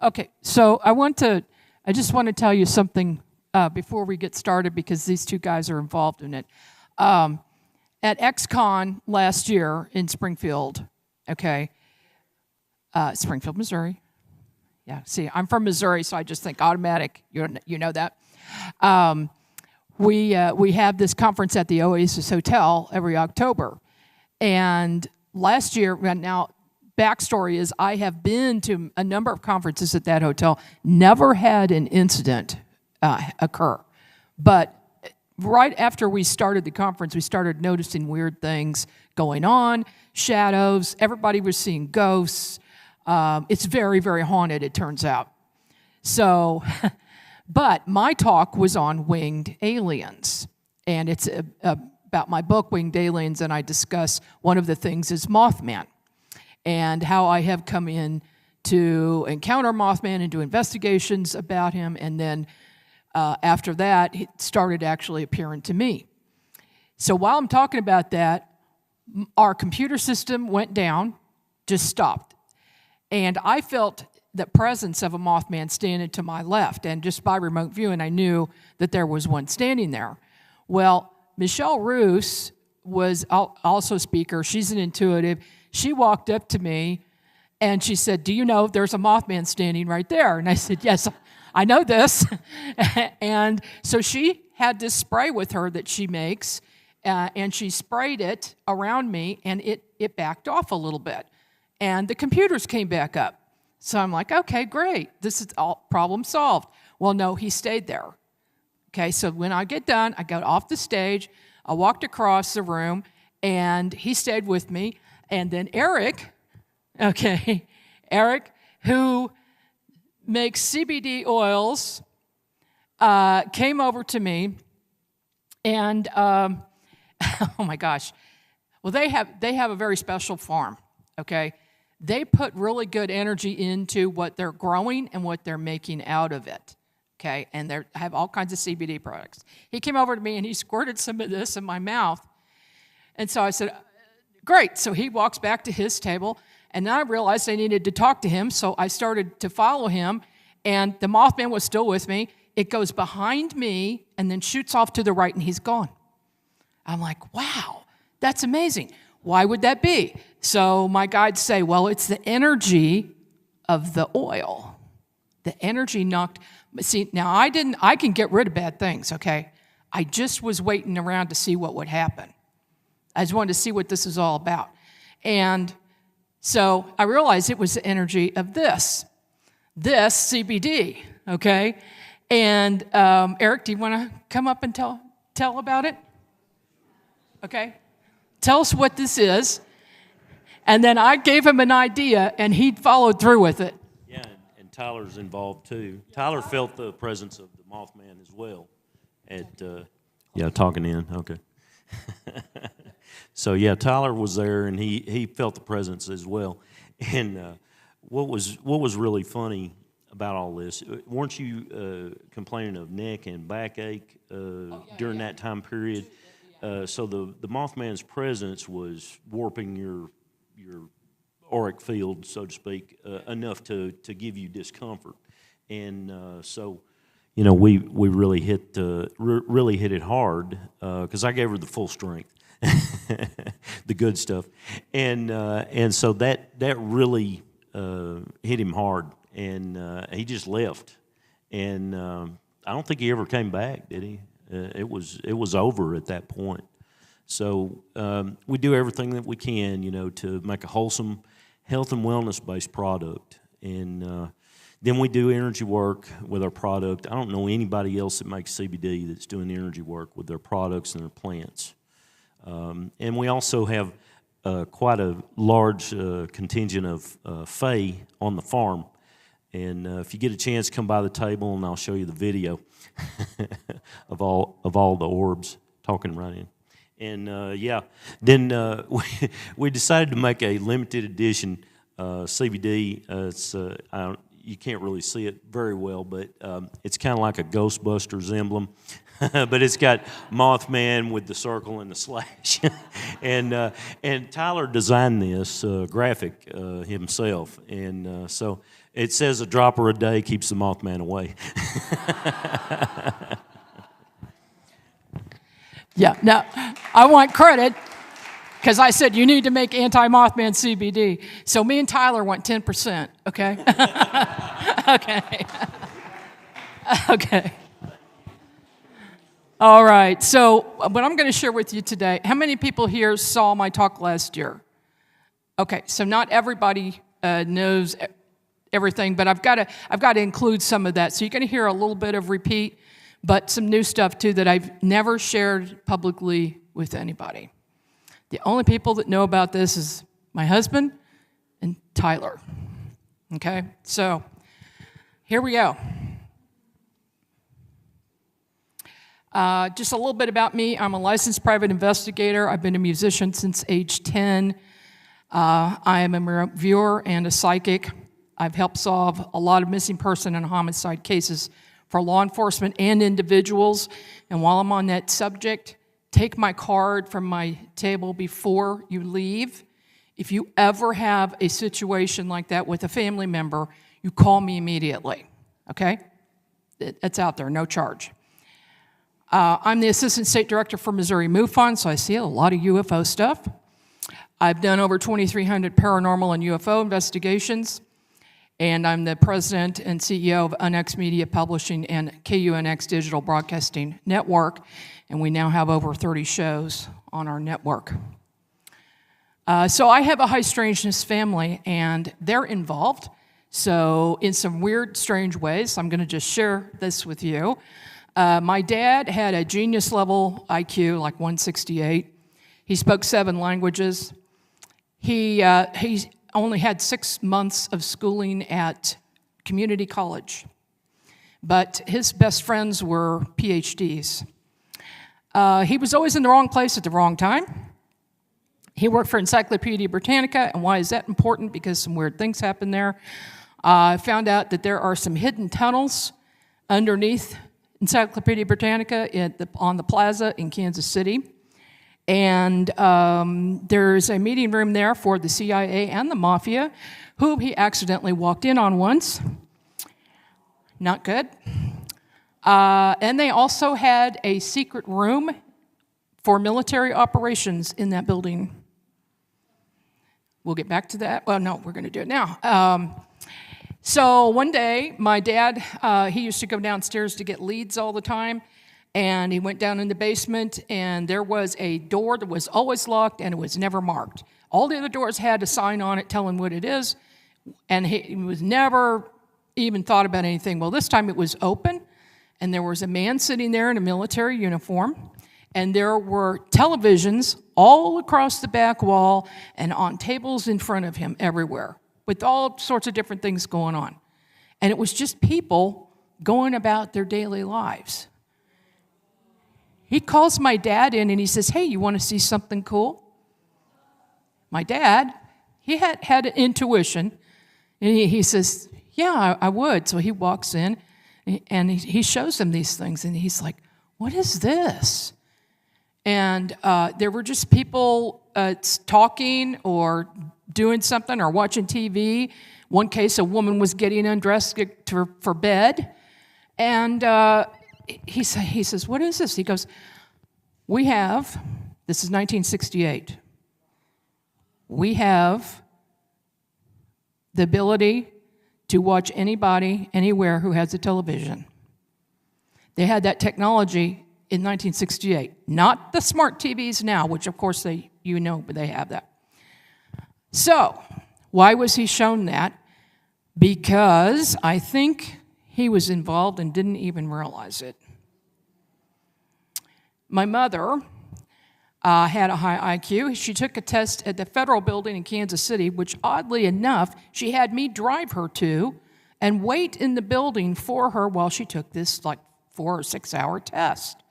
Okay, so I just want to tell you something before we get started because these two guys are involved in it. At XCon last year in Springfield, okay, Springfield, Missouri. Yeah, see, I'm from Missouri, so I just think automatic. You know that. We have this conference at the Oasis Hotel every October, and last year, now backstory is I have been to a number of conferences at that hotel, never had an incident occur, but right after we started the conference, we started noticing weird things going on, shadows. Everybody was seeing ghosts. It's very, very haunted, it turns out. So, but my talk was on winged aliens, and it's about my book, Winged Aliens, and I discuss one of the things is Mothman, and how I have come in to encounter Mothman and do investigations about him, and then after that, it started actually appearing to me. So while I'm talking about that, our computer system went down, just stopped. And I felt the presence of a Mothman standing to my left. And just by remote viewing, I knew that there was one standing there. Well, Michelle Roos was also a speaker. She's an intuitive. She walked up to me and she said, "Do you know there's a Mothman standing right there?" And I said, "Yes, I know this." And so she had this spray with her that she makes, and she sprayed it around me, and it backed off a little bit. And the computers came back up. So I'm like, okay, great. This is all problem solved. Well, no, he stayed there. Okay, so when I get done, I got off the stage, I walked across the room, and he stayed with me. And then Eric, who makes CBD oils, came over to me, and oh my gosh, well they have a very special farm. Okay, they put really good energy into what they're growing and what they're making out of it. Okay, and they have all kinds of CBD products. He came over to me and he squirted some of this in my mouth, and so I said, "Great." So he walks back to his table. And then I realized I needed to talk to him, so I started to follow him, and the Mothman was still with me. It goes behind me and then shoots off to the right, and he's gone. I'm like, wow, that's amazing. Why would that be? So my guides say, well, it's the energy of the oil. The energy knocked. See, now I can get rid of bad things, okay? I just was waiting around to see what would happen. I just wanted to see what this is all about. And so I realized it was the energy of this CBD, okay? And Eric, do you want to come up and tell about it? Okay. Tell us what this is. And then I gave him an idea, and he followed through with it. Yeah, and Tyler's involved too. Tyler felt the presence of the Mothman as well. Talking in, okay. So yeah, Tyler was there, and he felt the presence as well. And what was really funny about all this, weren't you complaining of neck and backache during that time period? So the Mothman's presence was warping your auric field, so to speak, enough to give you discomfort. And so, you know, we really hit it hard because I gave her the full strength. The good stuff, and so that really hit him hard, and he just left, and I don't think he ever came back, did he? It was over at that point. So we do everything that we can, you know, to make a wholesome, health and wellness based product, and then we do energy work with our product. I don't know anybody else that makes CBD that's doing energy work with their products and their plants. And we also have quite a large contingent of fae on the farm. And if you get a chance, come by the table and I'll show you the video of all the orbs talking right in. And then we decided to make a limited edition CBD. You can't really see it very well, but it's kind of like a Ghostbusters emblem. But it's got Mothman with the circle and the slash. And Tyler designed this graphic himself. And so It says a dropper a day keeps the Mothman away. Yeah, no, I want credit because I said you need to make anti-Mothman CBD. So me and Tyler want 10%, okay? Okay. Okay. All right, so what I'm going to share with you today, how many people here saw my talk last year? Okay, so not everybody knows everything, but I've got to include some of that. So you're going to hear a little bit of repeat, but some new stuff too that I've never shared publicly with anybody. The only people that know about this is my husband and Tyler. Okay, so here we go. Just a little bit about me. I'm a licensed private investigator. I've been a musician since age 10. I am a reviewer and a psychic. I've helped solve a lot of missing person and homicide cases for law enforcement and individuals. And while I'm on that subject, take my card from my table before you leave. If you ever have a situation like that with a family member, you call me immediately, okay? It's out there, no charge. I'm the Assistant State Director for Missouri MUFON, so I see a lot of UFO stuff. I've done over 2,300 paranormal and UFO investigations, and I'm the President and CEO of UNX Media Publishing and KUNX Digital Broadcasting Network, and we now have over 30 shows on our network. So I have a high strangeness family, and they're involved, so in some weird, strange ways. I'm going to just share this with you. My dad had a genius-level IQ, like 168. He spoke 7 languages. He only had 6 months of schooling at community college, but his best friends were PhDs. He was always in the wrong place at the wrong time. He worked for Encyclopedia Britannica, and why is that important? Because some weird things happened there. I found out that there are some hidden tunnels underneath Encyclopedia Britannica on the plaza in Kansas City. And there's a meeting room there for the CIA and the Mafia, who he accidentally walked in on once. Not good. And they also had a secret room for military operations in that building. We'll get back to that. Well, no, we're going to do it now. So one day, my dad, he used to go downstairs to get leads all the time, and he went down in the basement, and there was a door that was always locked, and it was never marked. All the other doors had a sign on it telling what it is, and he was never even thought about anything. Well, this time it was open, and there was a man sitting there in a military uniform, and there were televisions all across the back wall and on tables in front of him everywhere, with all sorts of different things going on. And it was just people going about their daily lives. He calls my dad in and he says, "Hey, you want to see something cool?" My dad, he had an intuition, and he says, "Yeah, I would." So he walks in and he shows him these things, and he's like, "What is this?" And there were just people talking or doing something or watching TV. One case, a woman was getting undressed for bed. And he says, "What is this?" He goes, this is 1968. We have the ability to watch anybody, anywhere who has a television. They had that technology in 1968. Not the smart TVs now, which of course but they have that. So, why was he shown that? Because I think he was involved and didn't even realize it. My mother had a high IQ. She took a test at the federal building in Kansas City, which oddly enough, she had me drive her to and wait in the building for her while she took this like 4 or 6 hour test.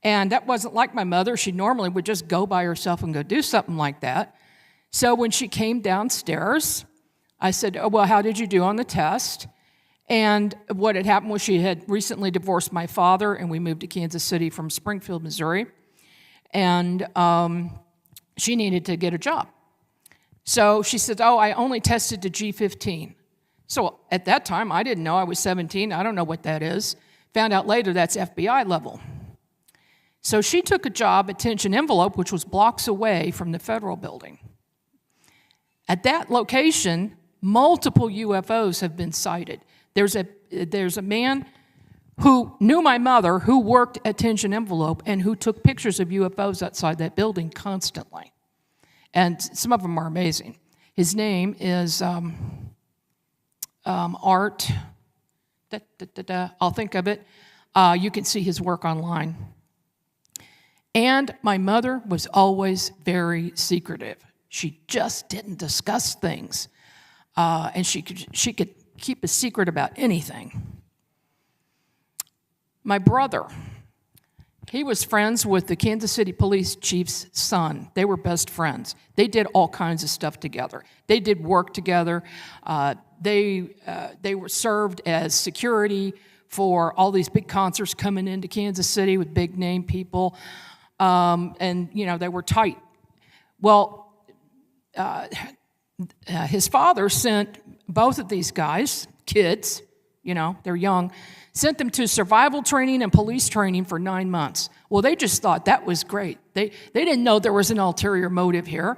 And that wasn't like my mother. She normally would just go by herself and go do something like that. So when she came downstairs, I said, "Oh, well, how did you do on the test?" And what had happened was she had recently divorced my father, and we moved to Kansas City from Springfield, Missouri. And she needed to get a job. So she said, "Oh, I only tested to G15. So at that time, I didn't know. I was 17. I don't know what that is. Found out later that's FBI level. So she took a job at Tension Envelope, which was blocks away from the federal building. At that location, multiple UFOs have been sighted. There's a man who knew my mother, who worked at Tension Envelope, and who took pictures of UFOs outside that building constantly. And some of them are amazing. His name is Art. I'll think of it. You can see his work online. And my mother was always very secretive. She just didn't discuss things. And she could keep a secret about anything. My brother, he was friends with the Kansas City police chief's son. They were best friends. They did all kinds of stuff together. They did work together. They were served as security for all these big concerts coming into Kansas City with big name people. And, they were tight. Well, his father sent both of these guys, kids, they're young, sent them to survival training and police training for 9 months. Well, they just thought that was great. They didn't know there was an ulterior motive here.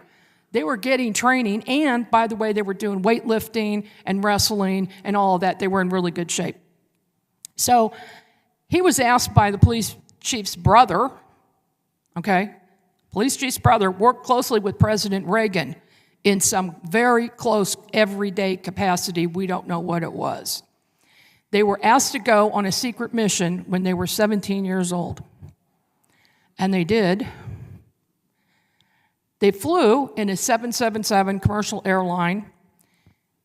They were getting training, and by the way, they were doing weightlifting and wrestling and all of that. They were in really good shape. So he was asked by the police chief's brother, police chief's brother worked closely with President Reagan in some very close everyday capacity. We don't know what it was. They were asked to go on a secret mission when they were 17 years old. And they did. They flew in a 777 commercial airline.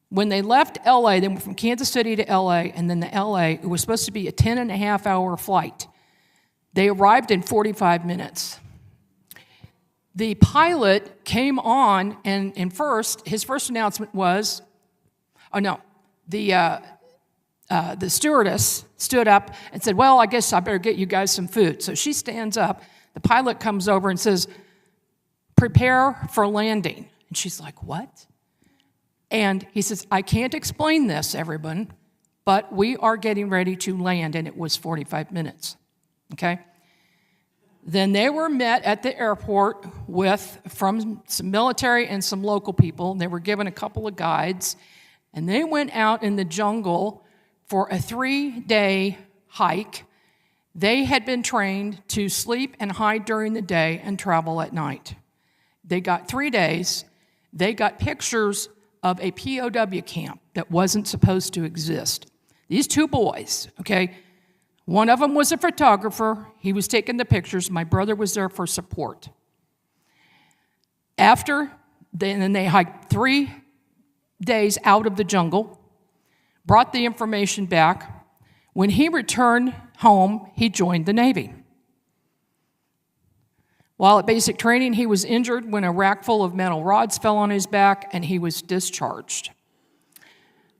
When they left LA, they went from Kansas City to LA, and then to LA, it was supposed to be a 10-and-a-half-hour flight. They arrived in 45 minutes. The pilot came on, and his first announcement was, the stewardess stood up and said, well, I guess I better get you guys some food. So she stands up. The pilot comes over and says, prepare for landing. And she's like, what? And he says, I can't explain this, everyone, but we are getting ready to land, and it was 45 minutes, Then they were met at the airport from some military and some local people. They were given a couple of guides, and they went out in the jungle for a 3-day hike. They had been trained to sleep and hide during the day and travel at night. They got 3 days. They got pictures of a POW camp that wasn't supposed to exist. These two boys, one of them was a photographer. He was taking the pictures. My brother was there for support. Then they hiked 3 days out of the jungle, brought the information back. When he returned home, he joined the Navy. While at basic training, he was injured when a rack full of metal rods fell on his back, and he was discharged.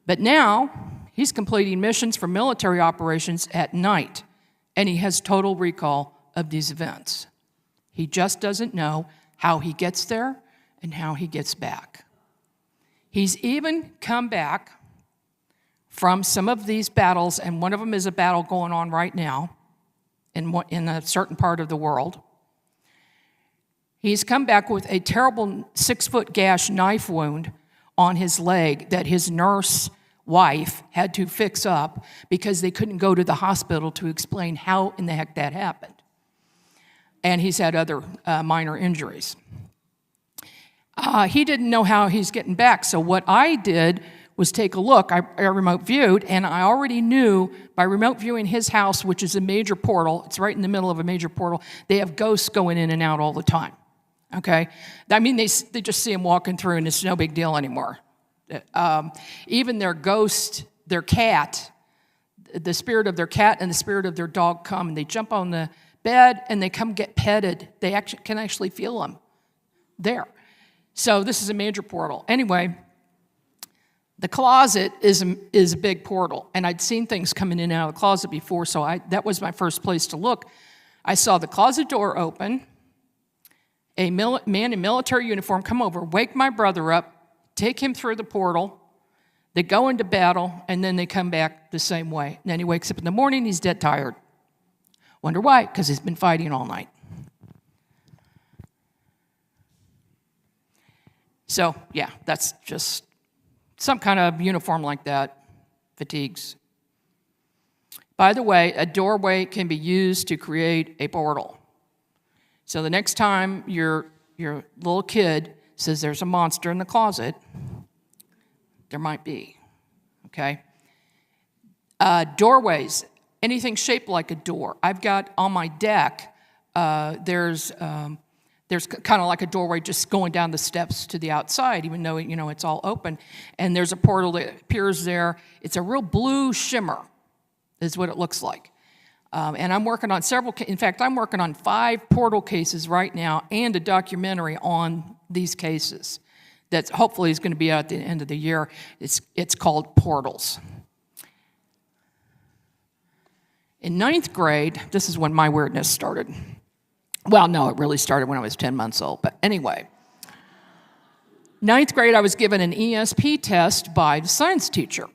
But now, he's completing missions for military operations at night, and he has total recall of these events. He just doesn't know how he gets there and how he gets back. He's even come back from some of these battles, and one of them is a battle going on right now in a certain part of the world. He's come back with a terrible 6-foot gash knife wound on his leg that his nurse wife had to fix up because they couldn't go to the hospital to explain how in the heck that happened. And he's had other minor injuries. He didn't know how he's getting back, so what I did was take a look. I remote viewed, and I already knew by remote viewing his house, which is a major portal, it's right in the middle of a major portal, they have ghosts going in and out all the time, I mean, they just see him walking through, and it's no big deal anymore. Even their ghost, their cat, the spirit of their cat and the spirit of their dog come, and they jump on the bed, and they come get petted. They can actually feel them there. So this is a major portal. Anyway, the closet is a big portal, and I'd seen things coming in and out of the closet before, so that was my first place to look. I saw the closet door open, a man in military uniform come over, wake my brother up, take him through the portal. They go into battle, and then they come back the same way. And then he wakes up in the morning, he's dead tired. Wonder why? Because he's been fighting all night. So, yeah, that's just some kind of uniform like that, fatigues. By the way, a doorway can be used to create a portal. So the next time your little kid says there's a monster in the closet, there might be, okay? Doorways, anything shaped like a door. I've got on my deck, there's kind of like a doorway just going down the steps to the outside, even though, it's all open. And there's a portal that appears there. It's a real blue shimmer is what it looks like. And I'm working on I'm working on 5 portal cases right now and a documentary on these cases that hopefully is going to be out at the end of the year. It's called Portals. In 9th grade, this is when my weirdness started. Well, no, it really started when I was 10 months old, but anyway. 9th grade, I was given an ESP test by the science teacher,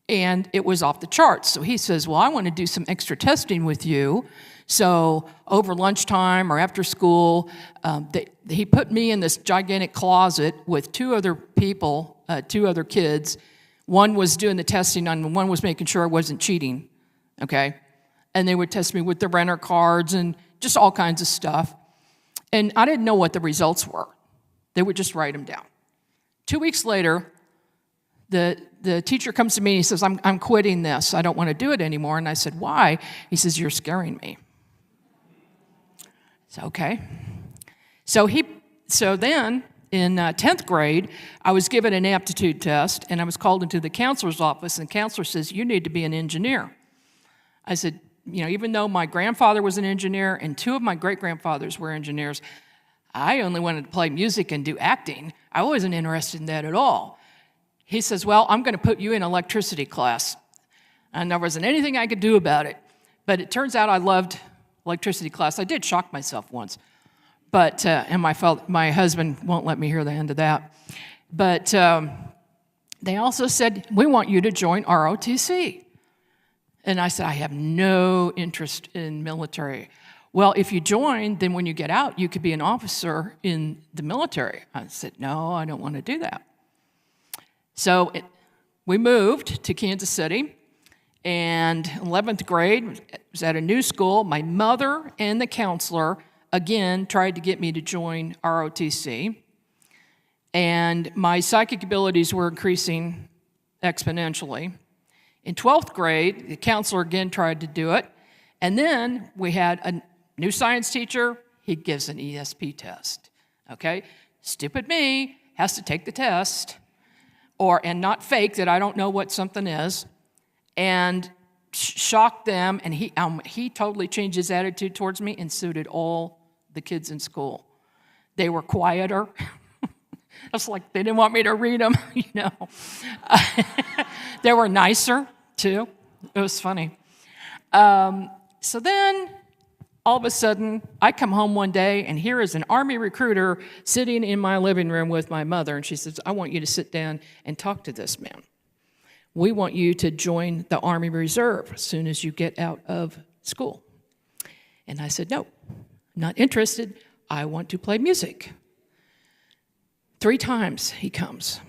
and it was off the charts. So he says, well, I want to do some extra testing with you. So over lunchtime or after school, he put me in this gigantic closet with 2 other people, 2 other kids. One was doing the testing, and one was making sure I wasn't cheating, okay? And they would test me with the renter cards and just all kinds of stuff. And I didn't know what the results were. They would just write them down. 2 weeks later, the teacher comes to me and he says, I'm quitting this. I don't want to do it anymore. And I said, why? He says, you're scaring me. So, okay. So then in 10th grade, I was given an aptitude test, and I was called into the counselor's office, and the counselor says, you need to be an engineer. I said, even though my grandfather was an engineer and 2 of my great-grandfathers were engineers, I only wanted to play music and do acting. I wasn't interested in that at all. He says, well, I'm going to put you in electricity class. And there wasn't anything I could do about it. But it turns out I loved electricity class. I did shock myself once. But, and my husband won't let me hear the end of that. But they also said, we want you to join ROTC. And I said, I have no interest in military. Well, if you join, then when you get out, you could be an officer in the military. I said, no, I don't want to do that. So we moved to Kansas City, and 11th grade was at a new school. My mother and the counselor, again, tried to get me to join ROTC. And my psychic abilities were increasing exponentially. In 12th grade, the counselor again tried to do it. And then we had a new science teacher. He gives an ESP test. Okay? Stupid me has to take the test and not fake that I don't know what something is, and shock them. And he totally changed his attitude towards me, and so did all the kids in school. They were quieter. It's like they didn't want me to read them, They were nicer, too. It was funny. So then, all of a sudden, I come home one day, and here is an Army recruiter sitting in my living room with my mother, and she says, I want you to sit down and talk to this man. We want you to join the Army Reserve as soon as you get out of school. And I said, no, not interested. I want to play music. 3 times he comes.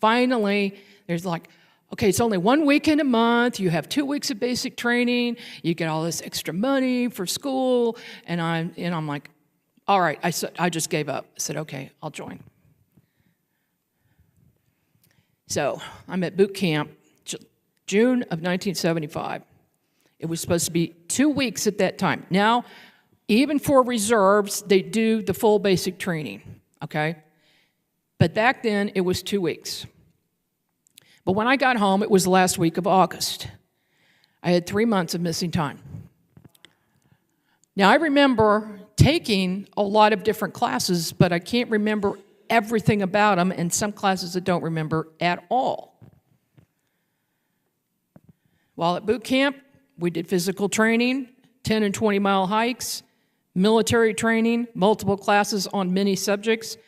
Finally, there's like, okay, it's only 1 weekend a month. You have 2 weeks of basic training. You get all this extra money for school. And I'm like, all right. I just gave up. I said, okay, I'll join. So I'm at boot camp, June of 1975. It was supposed to be 2 weeks at that time. Now, even for reserves, they do the full basic training, okay? But back then, it was 2 weeks. But when I got home, it was the last week of August. I had 3 months of missing time. Now, I remember taking a lot of different classes, but I can't remember everything about them, and some classes I don't remember at all. While at boot camp, we did physical training, 10 and 20-mile hikes, military training, multiple classes on many subjects,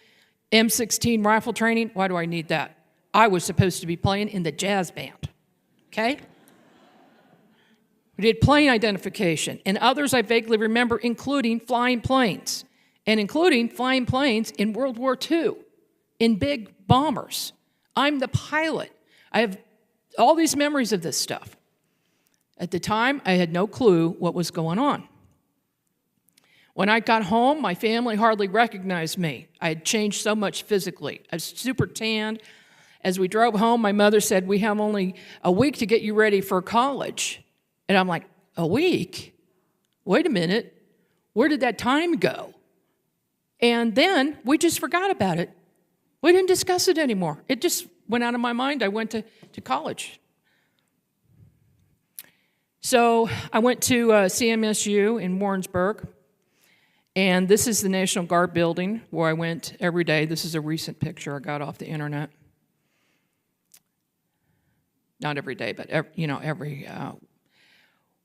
M16 rifle training. Why do I need that? I was supposed to be playing in the jazz band, okay? We did plane identification, and others I vaguely remember, including flying planes, and including flying planes in World War II, in big bombers. I'm the pilot. I have all these memories of this stuff. At the time, I had no clue what was going on. When I got home, my family hardly recognized me. I had changed so much physically. I was super tanned. As we drove home, my mother said, "We have only a week to get you ready for college." And I'm like, "A week? Wait a minute. Where did that time go?" And then we just forgot about it. We didn't discuss it anymore. It just went out of my mind. I went to college. So I went to CMSU in Warrensburg, and this is the National Guard building where I went every day. This is a recent picture I got off the internet. Not every day, but every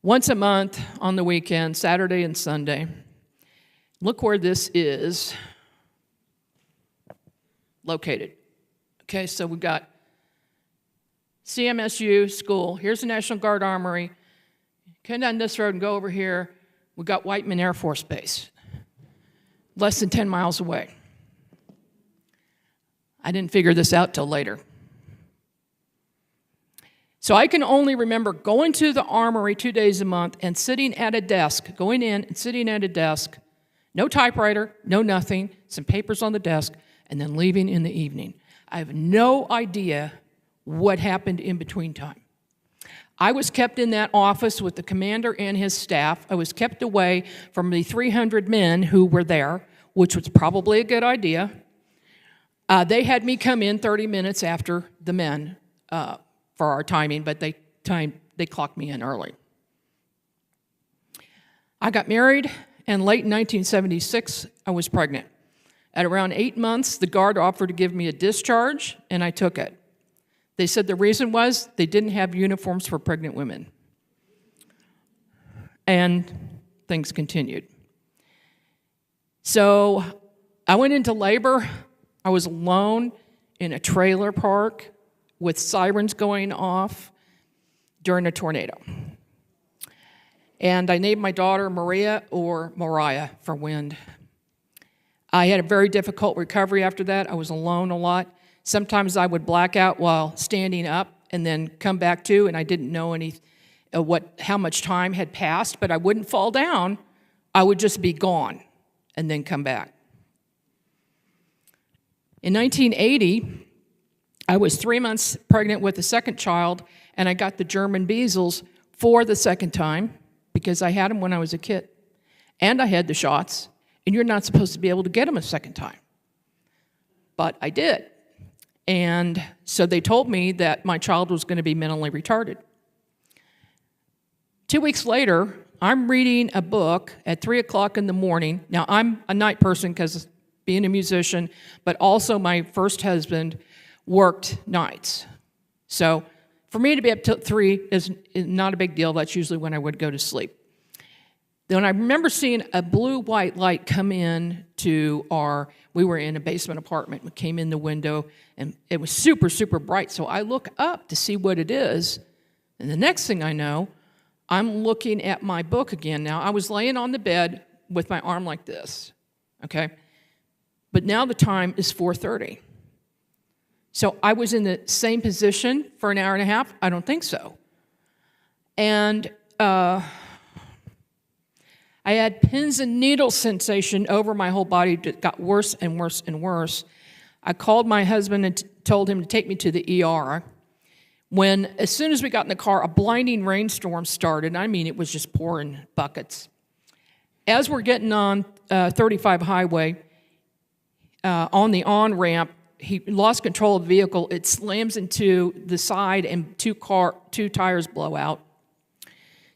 once a month on the weekend, Saturday and Sunday. Look where this is located. Okay, so we've got CMSU school. Here's the National Guard Armory. Come down this road and go over here. We've got Whiteman Air Force Base, less than 10 miles away. I didn't figure this out till later. So I can only remember going to the armory 2 days a month and sitting at a desk, going in and sitting at a desk, no typewriter, no nothing, some papers on the desk, and then leaving in the evening. I have no idea what happened in between time. I was kept in that office with the commander and his staff. I was kept away from the 300 men who were there, which was probably a good idea. They had me come in 30 minutes after the men for our timing, but they clocked me in early. I got married, and late in 1976, I was pregnant. At around 8 months, the Guard offered to give me a discharge, and I took it. They said the reason was they didn't have uniforms for pregnant women. And things continued. So I went into labor. I was alone in a trailer park with sirens going off during a tornado. And I named my daughter Maria or Mariah for wind. I had a very difficult recovery after that. I was alone a lot. Sometimes I would black out while standing up and then come back to, and I didn't know how much time had passed, but I wouldn't fall down. I would just be gone and then come back. In 1980, I was 3 months pregnant with a second child, and I got the German measles for the second time because I had them when I was a kid. And I had the shots, and you're not supposed to be able to get them a second time. But I did. And so they told me that my child was going to be mentally retarded. 2 weeks later, I'm reading a book at 3 o'clock in the morning. Now, I'm a night person because being a musician, but also my first husband worked nights. So for me to be up till 3 is not a big deal. That's usually when I would go to sleep. Then I remember seeing a blue-white light come in to we were in a basement apartment. We came in the window, and it was super, super bright. So I look up to see what it is, and the next thing I know, I'm looking at my book again. Now, I was laying on the bed with my arm like this, okay? But now the time is 4:30. So I was in the same position for an hour and a half? I don't think so. And I had pins and needles sensation over my whole body. It got worse and worse and worse. I called my husband and told him to take me to the ER. As soon as we got in the car, a blinding rainstorm started. I mean, it was just pouring buckets. As we're getting on 35 highway, on the on-ramp, he lost control of the vehicle. It slams into the side, and two tires blow out.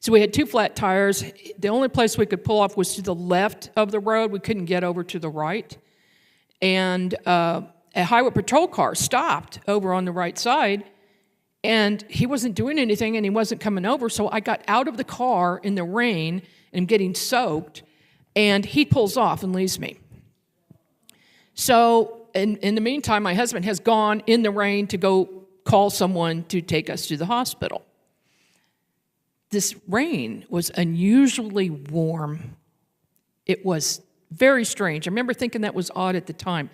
So we had 2 flat tires. The only place we could pull off was to the left of the road. We couldn't get over to the right. And a highway patrol car stopped over on the right side, and he wasn't doing anything, and he wasn't coming over. So I got out of the car in the rain, and I'm getting soaked, and he pulls off and leaves me. So in the meantime, my husband has gone in the rain to go call someone to take us to the hospital. This rain was unusually warm. It was very strange. I remember thinking that was odd at the time.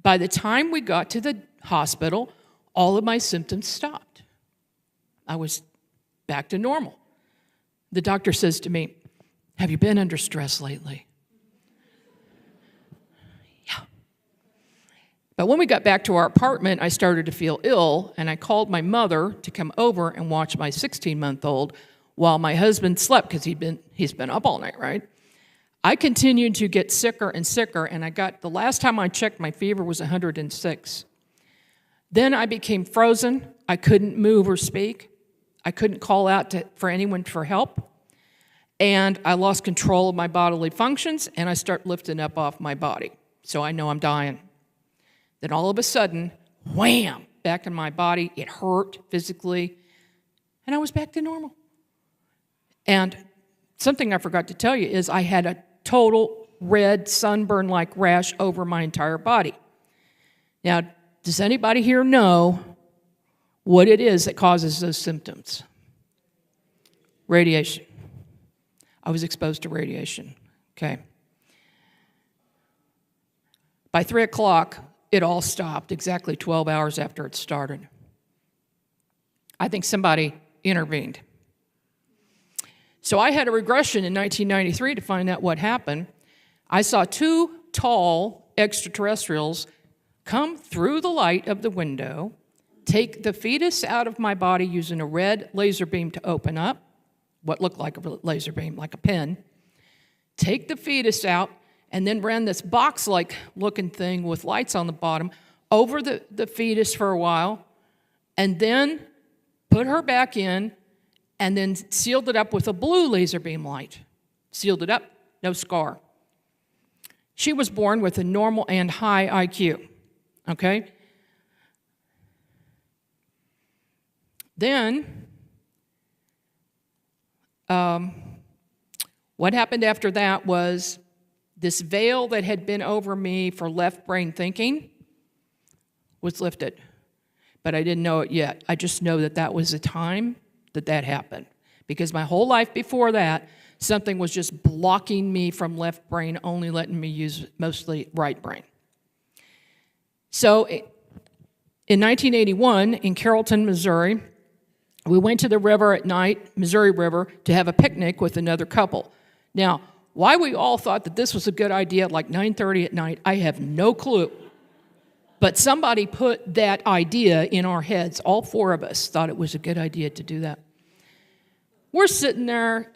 By the time we got to the hospital, all of my symptoms stopped. I was back to normal. The doctor says to me, "Have you been under stress lately?" Yeah. But when we got back to our apartment, I started to feel ill, and I called my mother to come over and watch my 16-month-old while my husband slept, because he's been up all night, right? I continued to get sicker and sicker, and the last time I checked, my fever was 106. Then I became frozen. I couldn't move or speak. I couldn't call out for anyone for help. And I lost control of my bodily functions, and I start lifting up off my body. So I know I'm dying. Then all of a sudden, wham, back in my body. It hurt physically, and I was back to normal. And something I forgot to tell you is I had a total red sunburn-like rash over my entire body. Now, does anybody here know what it is that causes those symptoms? Radiation. I was exposed to radiation, okay? By 3 o'clock, it all stopped, exactly 12 hours after it started. I think somebody intervened. So I had a regression in 1993 to find out what happened. I saw 2 tall extraterrestrials come through the light of the window, take the fetus out of my body using a red laser beam to open up, what looked like a laser beam, like a pen, take the fetus out, and then ran this box-like looking thing with lights on the bottom over the fetus for a while, and then put her back in, and then sealed it up with a blue laser beam light. Sealed it up, no scar. She was born with a normal and high IQ, okay? Then, what happened after that was this veil that had been over me for left brain thinking was lifted. But I didn't know it yet. I just know that that was the time that happened. Because my whole life before that, something was just blocking me from left brain, only letting me use mostly right brain. So in 1981, in Carrollton, Missouri, we went to the river at night, Missouri River, to have a picnic with another couple. Now, why we all thought that this was a good idea at like 9:30 at night, I have no clue. But somebody put that idea in our heads. All 4 of us thought it was a good idea to do that. We're sitting there,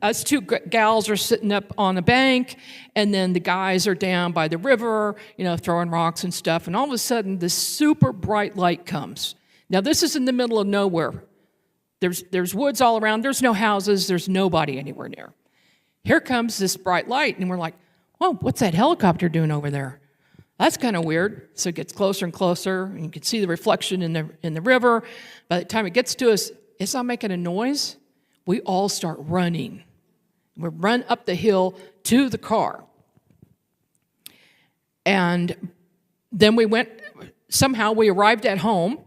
us 2 gals are sitting up on the bank, and then the guys are down by the river, throwing rocks and stuff, and all of a sudden this super bright light comes. Now this is in the middle of nowhere. There's woods all around, there's no houses, there's nobody anywhere near. Here comes this bright light, and we're like, whoa, what's that helicopter doing over there? That's kind of weird. So it gets closer and closer, and you can see the reflection in the river. By the time it gets to us, it's not making a noise. We all start running. We run up the hill to the car. And then somehow we arrived at home.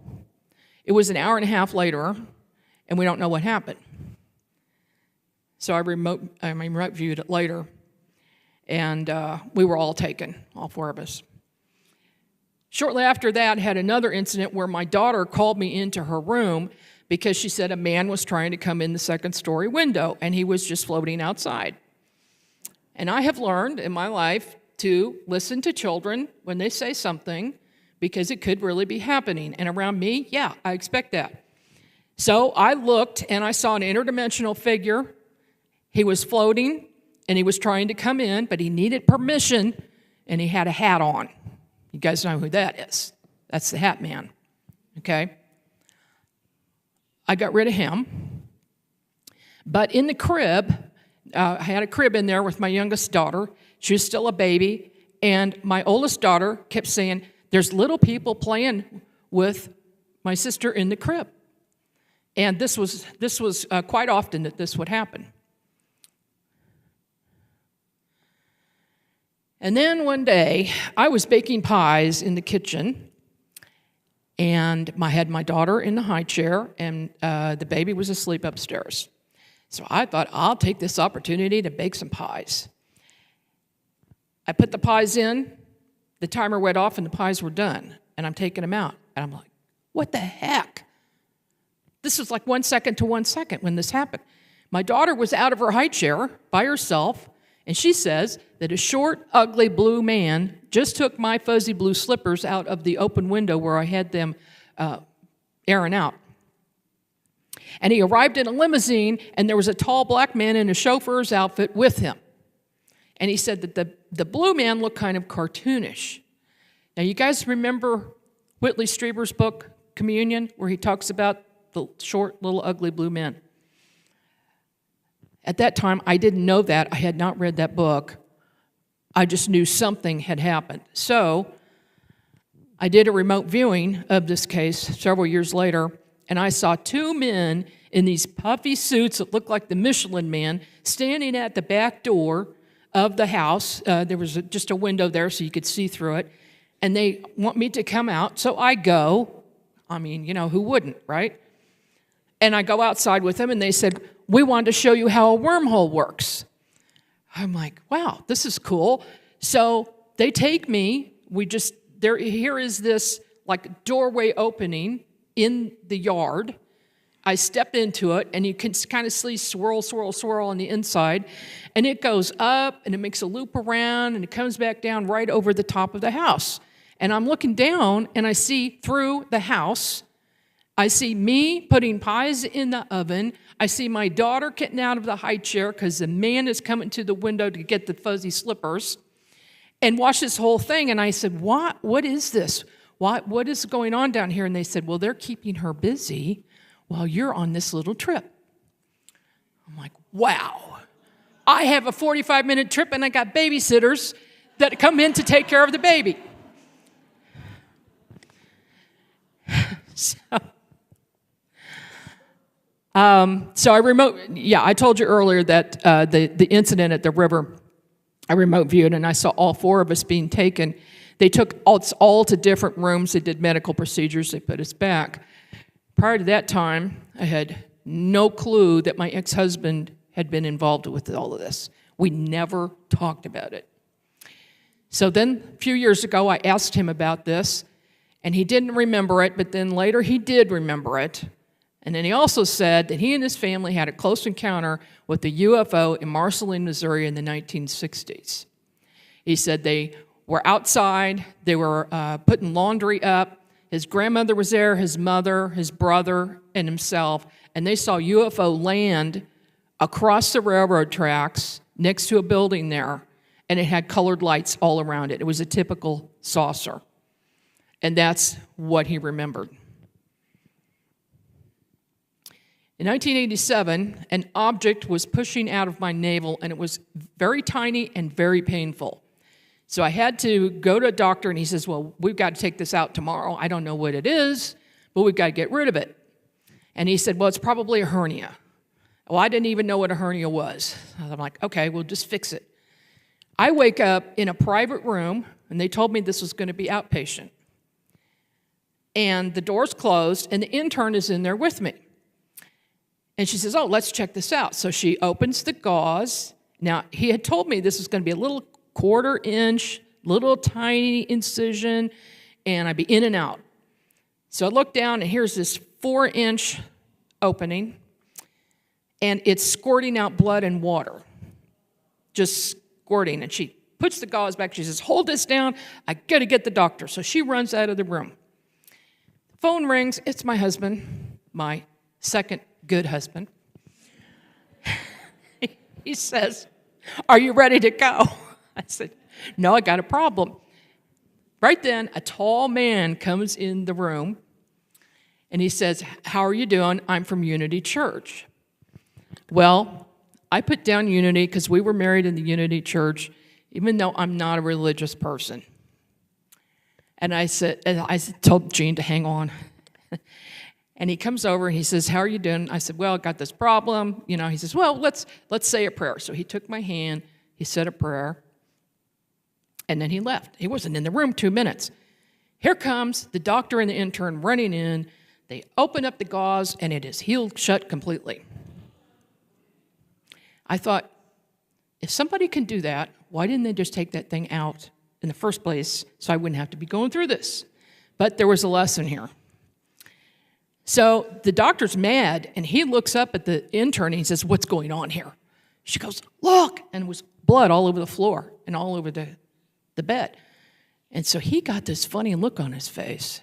It was an hour and a half later, and we don't know what happened. So I remote viewed it later, and we were all taken, all 4 of us. Shortly after that, I had another incident where my daughter called me into her room because she said a man was trying to come in the 2nd-story window, and he was just floating outside. And I have learned in my life to listen to children when they say something, because it could really be happening. And around me, yeah, I expect that. So I looked, and I saw an interdimensional figure. He was floating, and he was trying to come in, but he needed permission, and he had a hat on. You guys know who that is. That's the Hat Man, okay? I got rid of him. But in the crib, I had a crib in there with my youngest daughter. She was still a baby, and my oldest daughter kept saying, there's little people playing with my sister in the crib. And this was quite often that this would happen. And then one day, I was baking pies in the kitchen, and I had my daughter in the high chair, and the baby was asleep upstairs. So I thought, I'll take this opportunity to bake some pies. I put the pies in, the timer went off, and the pies were done, and I'm taking them out. And I'm like, what the heck? This was like 1 second to 1 second when this happened. My daughter was out of her high chair by herself, and she says that a short, ugly blue man just took my fuzzy blue slippers out of the open window where I had them airing out. And he arrived in a limousine, and there was a tall black man in a chauffeur's outfit with him. And he said that the blue man looked kind of cartoonish. Now, you guys remember Whitley Strieber's book, Communion, where he talks about the short, little, ugly blue man? At that time, I didn't know that. I had not read that book. I just knew something had happened. So I did a remote viewing of this case several years later, and I saw two men in these puffy suits that looked like the Michelin Man standing at the back door of the house. There was just a window there so you could see through it, and they want me to come out, so I go. I mean, you know, who wouldn't, right? And I go outside with them, and they said, we wanted to show you how a wormhole works. I'm like, wow, this is cool. So they take me. Here is this like doorway opening in the yard. I step into it, and you can kind of see swirl, swirl, swirl on the inside. And it goes up, and it makes a loop around, and it comes back down right over the top of the house. And I'm looking down, and I see through the house. I see me putting pies in the oven. I see my daughter getting out of the high chair because the man is coming to the window to get the fuzzy slippers. And watch this whole thing. And I said, what is this? What is going on down here? And they said, well, they're keeping her busy while you're on this little trip. I'm like, wow. I have a 45-minute trip, and I got babysitters that come in to take care of the baby. I told you earlier that the incident at the river, I remote viewed, and I saw all four of us being taken. They took us all to different rooms. They did medical procedures. They put us back. Prior to that time, I had no clue that my ex-husband had been involved with all of this. We never talked about it. So then, a few years ago, I asked him about this, and he didn't remember it, but then later he did remember it. And then he also said that he and his family had a close encounter with a UFO in Marceline, Missouri in the 1960s. He said they were outside, they were putting laundry up. His grandmother was there, his mother, his brother, and himself, and they saw UFO land across the railroad tracks next to a building there, and it had colored lights all around it. It was a typical saucer. And that's what he remembered. In 1987, an object was pushing out of my navel, and it was very tiny and very painful. So I had to go to a doctor, and he says, well, we've got to take this out tomorrow. I don't know what it is, but we've got to get rid of it. And he said, well, it's probably a hernia. Well, I didn't even know what a hernia was. I'm like, okay, we'll just fix it. I wake up in a private room, and they told me this was going to be outpatient. And the door's closed, and the intern is in there with me. And she says, oh, let's check this out. So she opens the gauze. Now, he had told me this was going to be a little quarter-inch, little tiny incision, and I'd be in and out. So I look down, and here's this 4-inch opening, and it's squirting out blood and water, just squirting. And she puts the gauze back. She says, hold this down. I got to get the doctor. So she runs out of the room. The phone rings. It's my husband, my second good husband. He says, are you ready to go? I said, no, I got a problem. Right then, a tall man comes in the room, and he says, how are you doing? I'm from Unity Church. Well, I put down Unity because we were married in the Unity Church, even though I'm not a religious person. And I told Gene to hang on. And he comes over and he says, how are you doing? I said, well, I got this problem. You know, he says, well, let's say a prayer. So he took my hand, he said a prayer. and then he left. He wasn't in the room 2 minutes. Here comes the doctor and the intern running in. They open up the gauze, and it is healed shut completely. I thought, if somebody can do that, why didn't they just take that thing out in the first place so I wouldn't have to be going through this? But there was a lesson here. So the doctor's mad, and he looks up at the intern, and he says, what's going on here? She goes, look, and it was blood all over the floor and all over the bed. And so he got this funny look on his face.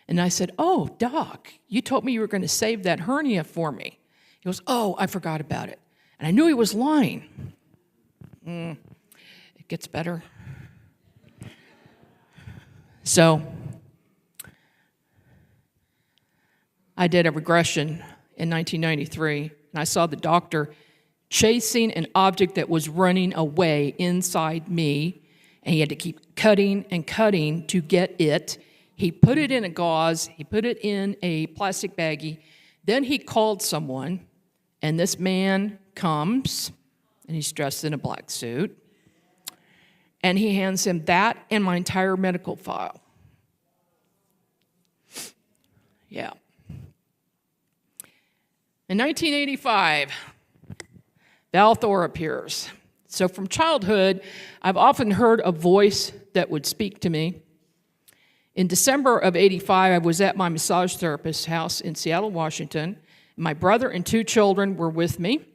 And I said, oh, Doc, you told me you were going to save that hernia for me. He goes, oh, I forgot about it. And I knew he was lying. It gets better. So I did a regression in 1993, and I saw the doctor chasing an object that was running away inside me, and he had to keep cutting and cutting to get it. He put it in a gauze, he put it in a plastic baggie, then he called someone, and this man comes, and he's dressed in a black suit, and he hands him that and my entire medical file. Yeah. In 1985, Valiant Thor appears. So from childhood, I've often heard a voice that would speak to me. In December of 85, I was at my massage therapist's house in Seattle, Washington. My brother and 2 children were with me.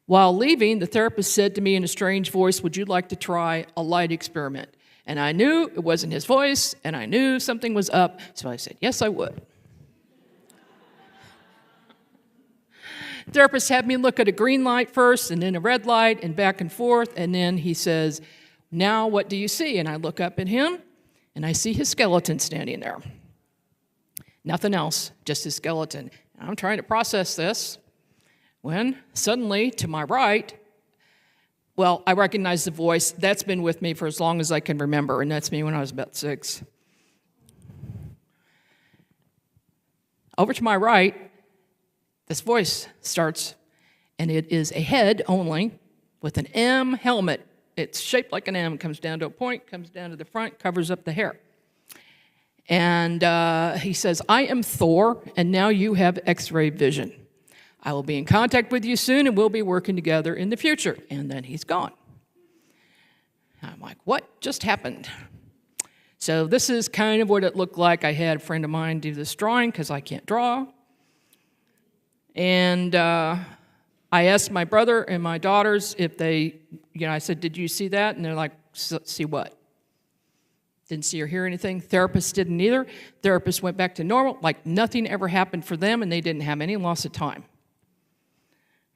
While leaving, the therapist said to me in a strange voice, would you like to try a light experiment? And I knew it wasn't his voice, and I knew something was up, so I said, yes, I would. The therapist had me look at a green light first, and then a red light, and back and forth, and then he says, now what do you see? And I look up at him, and I see his skeleton standing there. Nothing else, just his skeleton. And I'm trying to process this, when suddenly, to my right, well, I recognize the voice. That's been with me for as long as I can remember, and that's me when I was about 6. Over to my right, this voice starts, and it is a head only with an M helmet. It's shaped like an M, comes down to a point, comes down to the front, covers up the hair. And he says, I am Thor, and now you have X-ray vision. I will be in contact with you soon, and we'll be working together in the future. And then he's gone. I'm like, what just happened? So this is kind of what it looked like. I had a friend of mine do this drawing because I can't draw. And I asked my brother and my daughters if they, I said, did you see that? And they're like, see what? Didn't see or hear anything. Therapists didn't either. Therapists went back to normal, like nothing ever happened for them, and they didn't have any loss of time.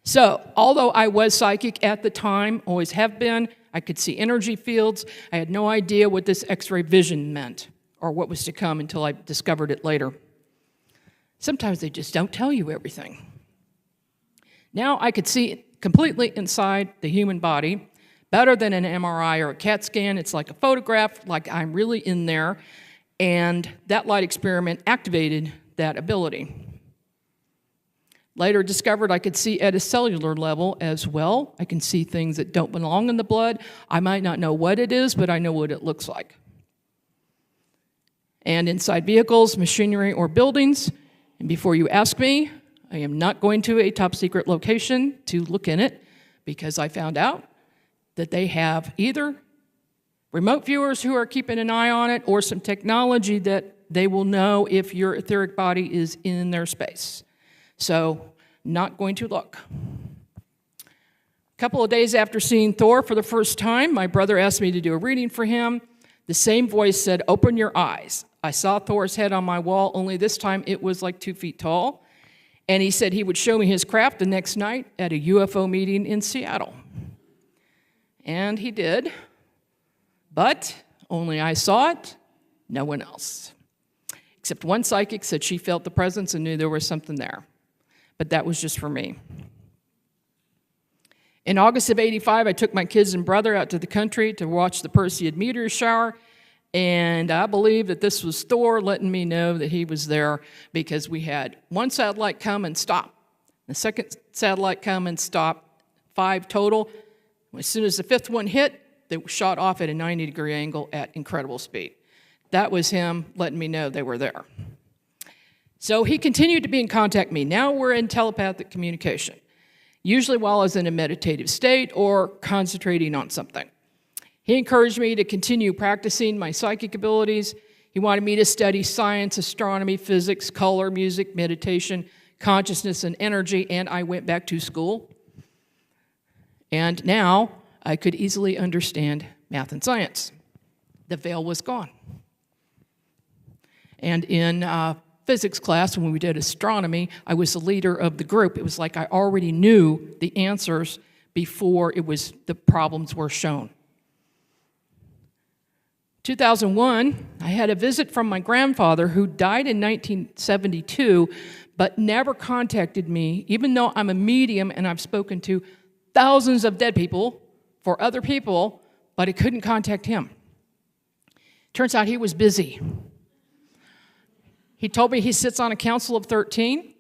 So, although I was psychic at the time, always have been, I could see energy fields, I had no idea what this X-ray vision meant or what was to come until I discovered it later. Sometimes they just don't tell you everything. Now I could see completely inside the human body, better than an MRI or a CAT scan. It's like a photograph, like I'm really in there, and that light experiment activated that ability. Later discovered I could see at a cellular level as well. I can see things that don't belong in the blood. I might not know what it is, but I know what it looks like. And inside vehicles, machinery, or buildings. And before you ask me, I am not going to a top secret location to look in it, because I found out that they have either remote viewers who are keeping an eye on it or some technology that they will know if your etheric body is in their space. So, not going to look. A couple of days after seeing Thor for the first time, my brother asked me to do a reading for him. The same voice said, open your eyes. I saw Thor's head on my wall, only this time it was like 2 feet tall. And he said he would show me his craft the next night at a UFO meeting in Seattle. And he did, but only I saw it, no one else. Except one psychic said she felt the presence and knew there was something there. But that was just for me. In August of 85, I took my kids and brother out to the country to watch the Perseid meteor shower, and I believe that this was Thor letting me know that he was there, because we had one satellite come and stop, the second satellite come and stop, 5 total. As soon as the 5th one hit, that shot off at a 90-degree angle at incredible speed. That was him letting me know they were there. So he continued to be in contact with me. Now we're in telepathic communication, usually while I was in a meditative state or concentrating on something. He encouraged me to continue practicing my psychic abilities. He wanted me to study science, astronomy, physics, color, music, meditation, consciousness, and energy, and I went back to school. And now I could easily understand math and science. The veil was gone. And in physics class, when we did astronomy, I was the leader of the group. It was like I already knew the answers before the problems were shown. 2001, I had a visit from my grandfather who died in 1972, but never contacted me, even though I'm a medium and I've spoken to thousands of dead people for other people, but I couldn't contact him. Turns out he was busy. He told me he sits on a council of 13,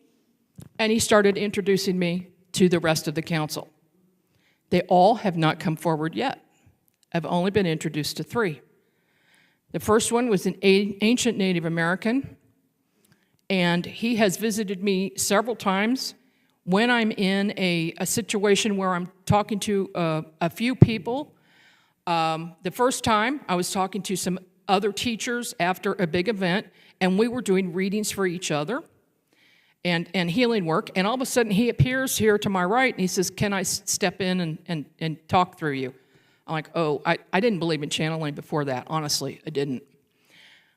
and he started introducing me to the rest of the council. They all have not come forward yet. I've only been introduced to 3. The first one was an ancient Native American, and he has visited me several times when I'm in a situation where I'm talking to a few people. The first time, I was talking to some other teachers after a big event, and we were doing readings for each other and healing work, and all of a sudden he appears here to my right, and he says, "Can I step in and talk through you?" I'm like, oh, I didn't believe in channeling before that. Honestly, I didn't.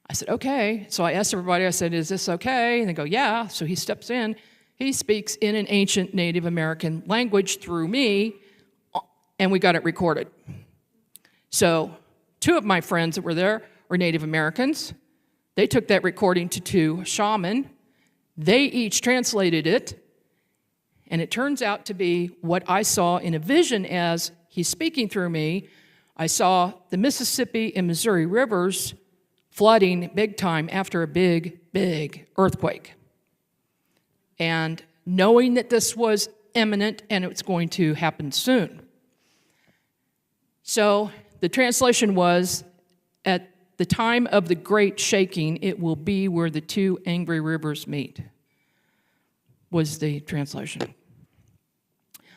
I said, okay. So I asked everybody, I said, is this okay? And they go, yeah. So he steps in. He speaks in an ancient Native American language through me, and we got it recorded. So 2 of my friends that were there were Native Americans. They took that recording to 2 shaman. They each translated it, and it turns out to be what I saw in a vision as he's speaking through me. I saw the Mississippi and Missouri rivers flooding big time after a big, big earthquake. And knowing that this was imminent and it was going to happen soon. So the translation was, at the time of the great shaking, it will be where the 2 angry rivers meet, was the translation.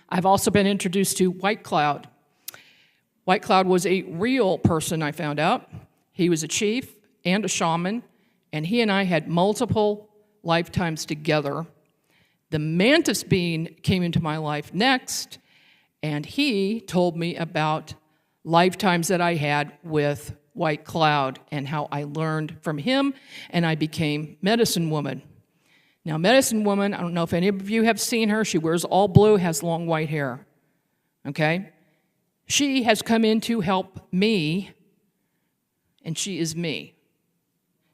I've also been introduced to White Cloud. White Cloud was a real person, I found out. He was a chief and a shaman, and he and I had multiple lifetimes together. The mantis being came into my life next, and he told me about lifetimes that I had with White Cloud and how I learned from him, and I became Medicine Woman. Now, Medicine Woman, I don't know if any of you have seen her. She wears all blue, has long white hair. Okay? She has come in to help me, and she is me.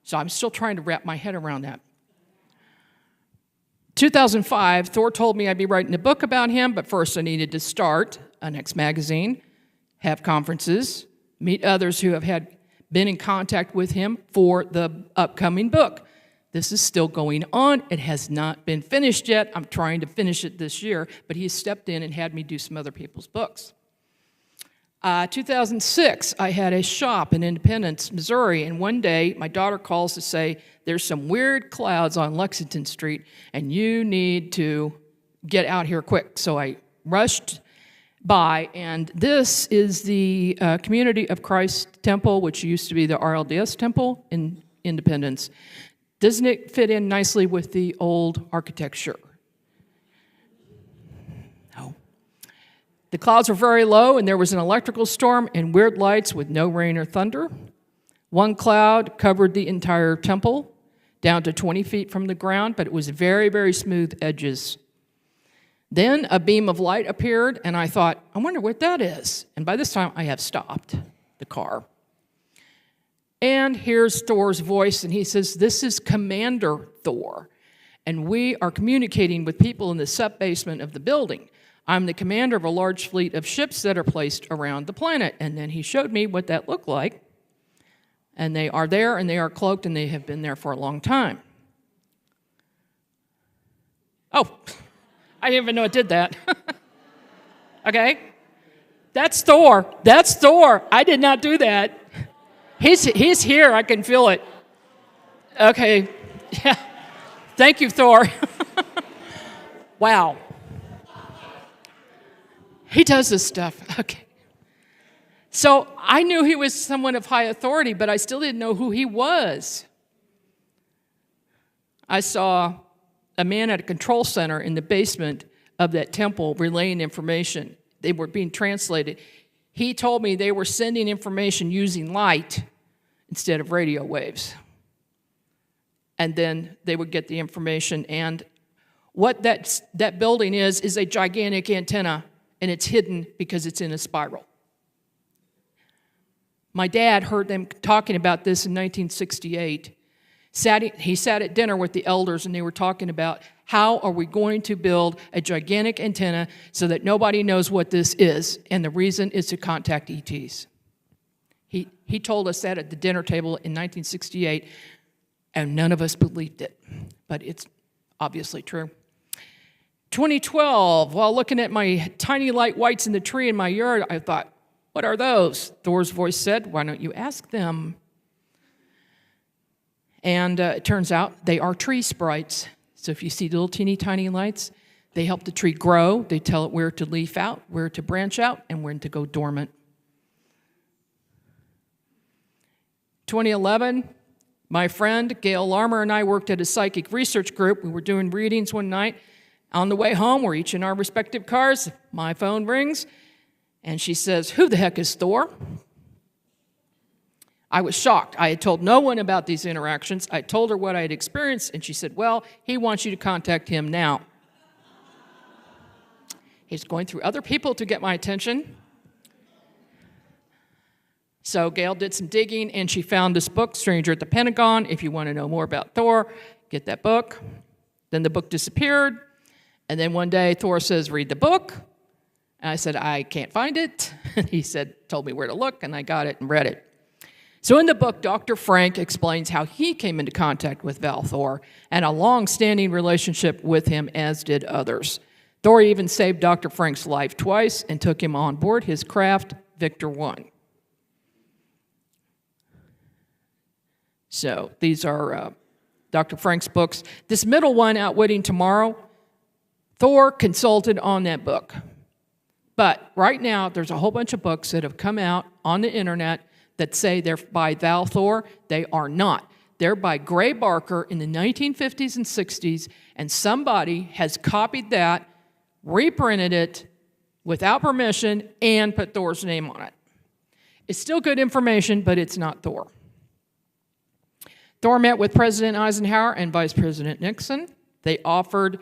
So I'm still trying to wrap my head around that. 2005, Thor told me I'd be writing a book about him, but first I needed to start a next magazine, have conferences, meet others who have been in contact with him for the upcoming book. This is still going on. It has not been finished yet. I'm trying to finish it this year, but he stepped in and had me do some other people's books. 2006, I had a shop in Independence, Missouri, and one day my daughter calls to say, there's some weird clouds on Lexington Street, and you need to get out here quick. So I rushed by, and this is the Community of Christ Temple, which used to be the RLDS Temple in Independence. Doesn't it fit in nicely with the old architecture? No. The clouds were very low, and there was an electrical storm and weird lights with no rain or thunder. One cloud covered the entire temple, down to 20 feet from the ground, but it was very, very smooth edges. Then a beam of light appeared, and I thought, I wonder what that is. And by this time, I have stopped the car. And here's Thor's voice, and he says, this is Commander Thor, and we are communicating with people in the sub-basement of the building. I'm the commander of a large fleet of ships that are placed around the planet. And then he showed me what that looked like. And they are there, and they are cloaked, and they have been there for a long time. Oh, I didn't even know it did that. Okay. That's Thor. That's Thor. I did not do that. He's here. I can feel it. Okay. Yeah. Thank you, Thor. Wow. He does this stuff. Okay. So I knew he was someone of high authority, but I still didn't know who he was. I saw a man at a control center in the basement of that temple relaying information. They were being translated. He told me they were sending information using light instead of radio waves. And then they would get the information. And what that building is a gigantic antenna, and it's hidden because it's in a spiral. My dad heard them talking about this in 1968. He sat at dinner with the elders, and they were talking about how are we going to build a gigantic antenna so that nobody knows what this is, and the reason is to contact ETs. He told us that at the dinner table in 1968, and none of us believed it, but it's obviously true. 2012, while looking at my tiny light whites in the tree in my yard, I thought, what are those? Thor's voice said, why don't you ask them? And it turns out they are tree sprites. So if you see little teeny tiny lights, they help the tree grow. They tell it where to leaf out, where to branch out, and when to go dormant. 2011, my friend Gail Larmer and I worked at a psychic research group. We were doing readings one night. On the way home, we're each in our respective cars. My phone rings, and she says, who the heck is Thor? I was shocked. I had told no one about these interactions. I told her what I had experienced, and she said, well, he wants you to contact him now. He's going through other people to get my attention. So Gail did some digging, and she found this book, Stranger at the Pentagon. If you want to know more about Thor, get that book. Then the book disappeared, and then one day Thor says, read the book. And I said, I can't find it. And he told me where to look, and I got it and read it. So in the book, Dr. Frank explains how he came into contact with Val Thor and a long-standing relationship with him, as did others. Thor even saved Dr. Frank's life twice and took him on board his craft, Victor 1. So these are Dr. Frank's books. This middle one, Outwitting Tomorrow, Thor consulted on that book. But right now, there's a whole bunch of books that have come out on the internet that say they're by Val Thor. They are not. They're by Gray Barker in the 1950s and 60s, and somebody has copied that, reprinted it without permission, and put Thor's name on it. It's still good information, but it's not Thor. Thor met with President Eisenhower and Vice President Nixon. They offered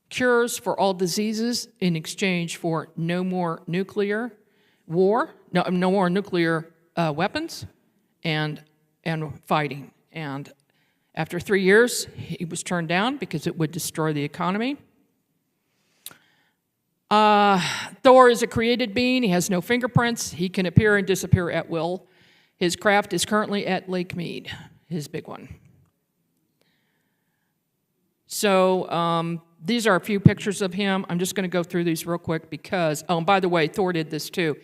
cures for all diseases in exchange for no more nuclear war, no more nuclear weapons and fighting. And after 3 years, he was turned down because it would destroy the economy. Thor is a created being. He has no fingerprints. He can appear and disappear at will. His craft is currently at Lake Mead, his big one. So these are a few pictures of him. I'm just going to go through these real quick because, oh, and by the way, Thor did this too.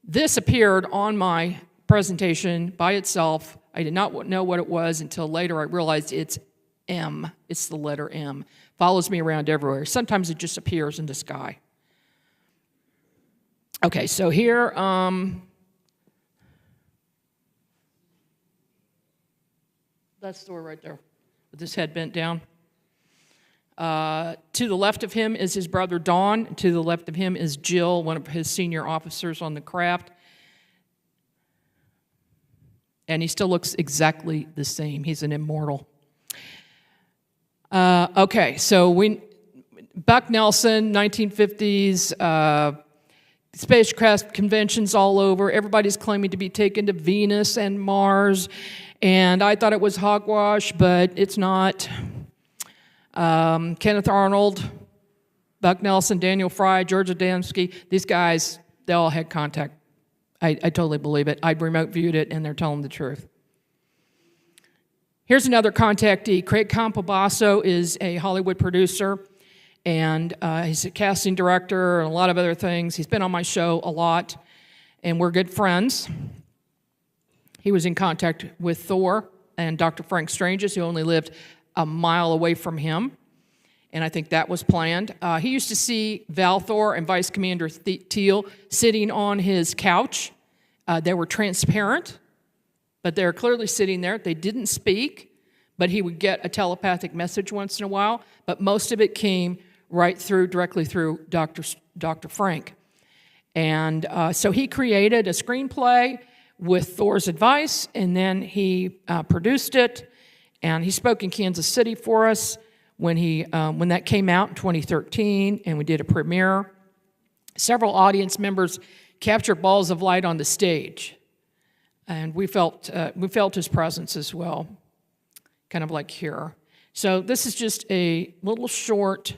This appeared on my presentation by itself. I did not know what it was until later I realized it's M. It's the letter M. Follows me around everywhere. Sometimes it just appears in the sky. Okay, so here, that's Thor right there with his head bent down. To the left of him is his brother Don. To the left of him is Jill, one of his senior officers on the craft. And he still looks exactly the same. He's an immortal. Okay, so Buck Nelson, 1950s, spacecraft conventions all over. Everybody's claiming to be taken to Venus and Mars. And I thought it was hogwash, but it's not. Kenneth Arnold, Buck Nelson, Daniel Fry, George Adamski, these guys, they all had contact. I totally believe it. I remote viewed it, and they're telling the truth. Here's another contactee. Craig Campobasso is a Hollywood producer, And he's a casting director and a lot of other things. He's been on my show a lot, and we're good friends. He was in contact with Thor and Dr. Frank Stranges, who only lived a mile away from him, and I think that was planned. He used to see Val Thor and Vice Commander Teal sitting on his couch. They were transparent, but they were clearly sitting there. They didn't speak, but he would get a telepathic message once in a while, but most of it came directly through Dr. Frank. And so he created a screenplay with Thor's advice, and then he produced it, and he spoke in Kansas City for us when that came out in 2013, and we did a premiere. Several audience members captured balls of light on the stage, and we felt his presence as well, kind of like here. So this is just a little short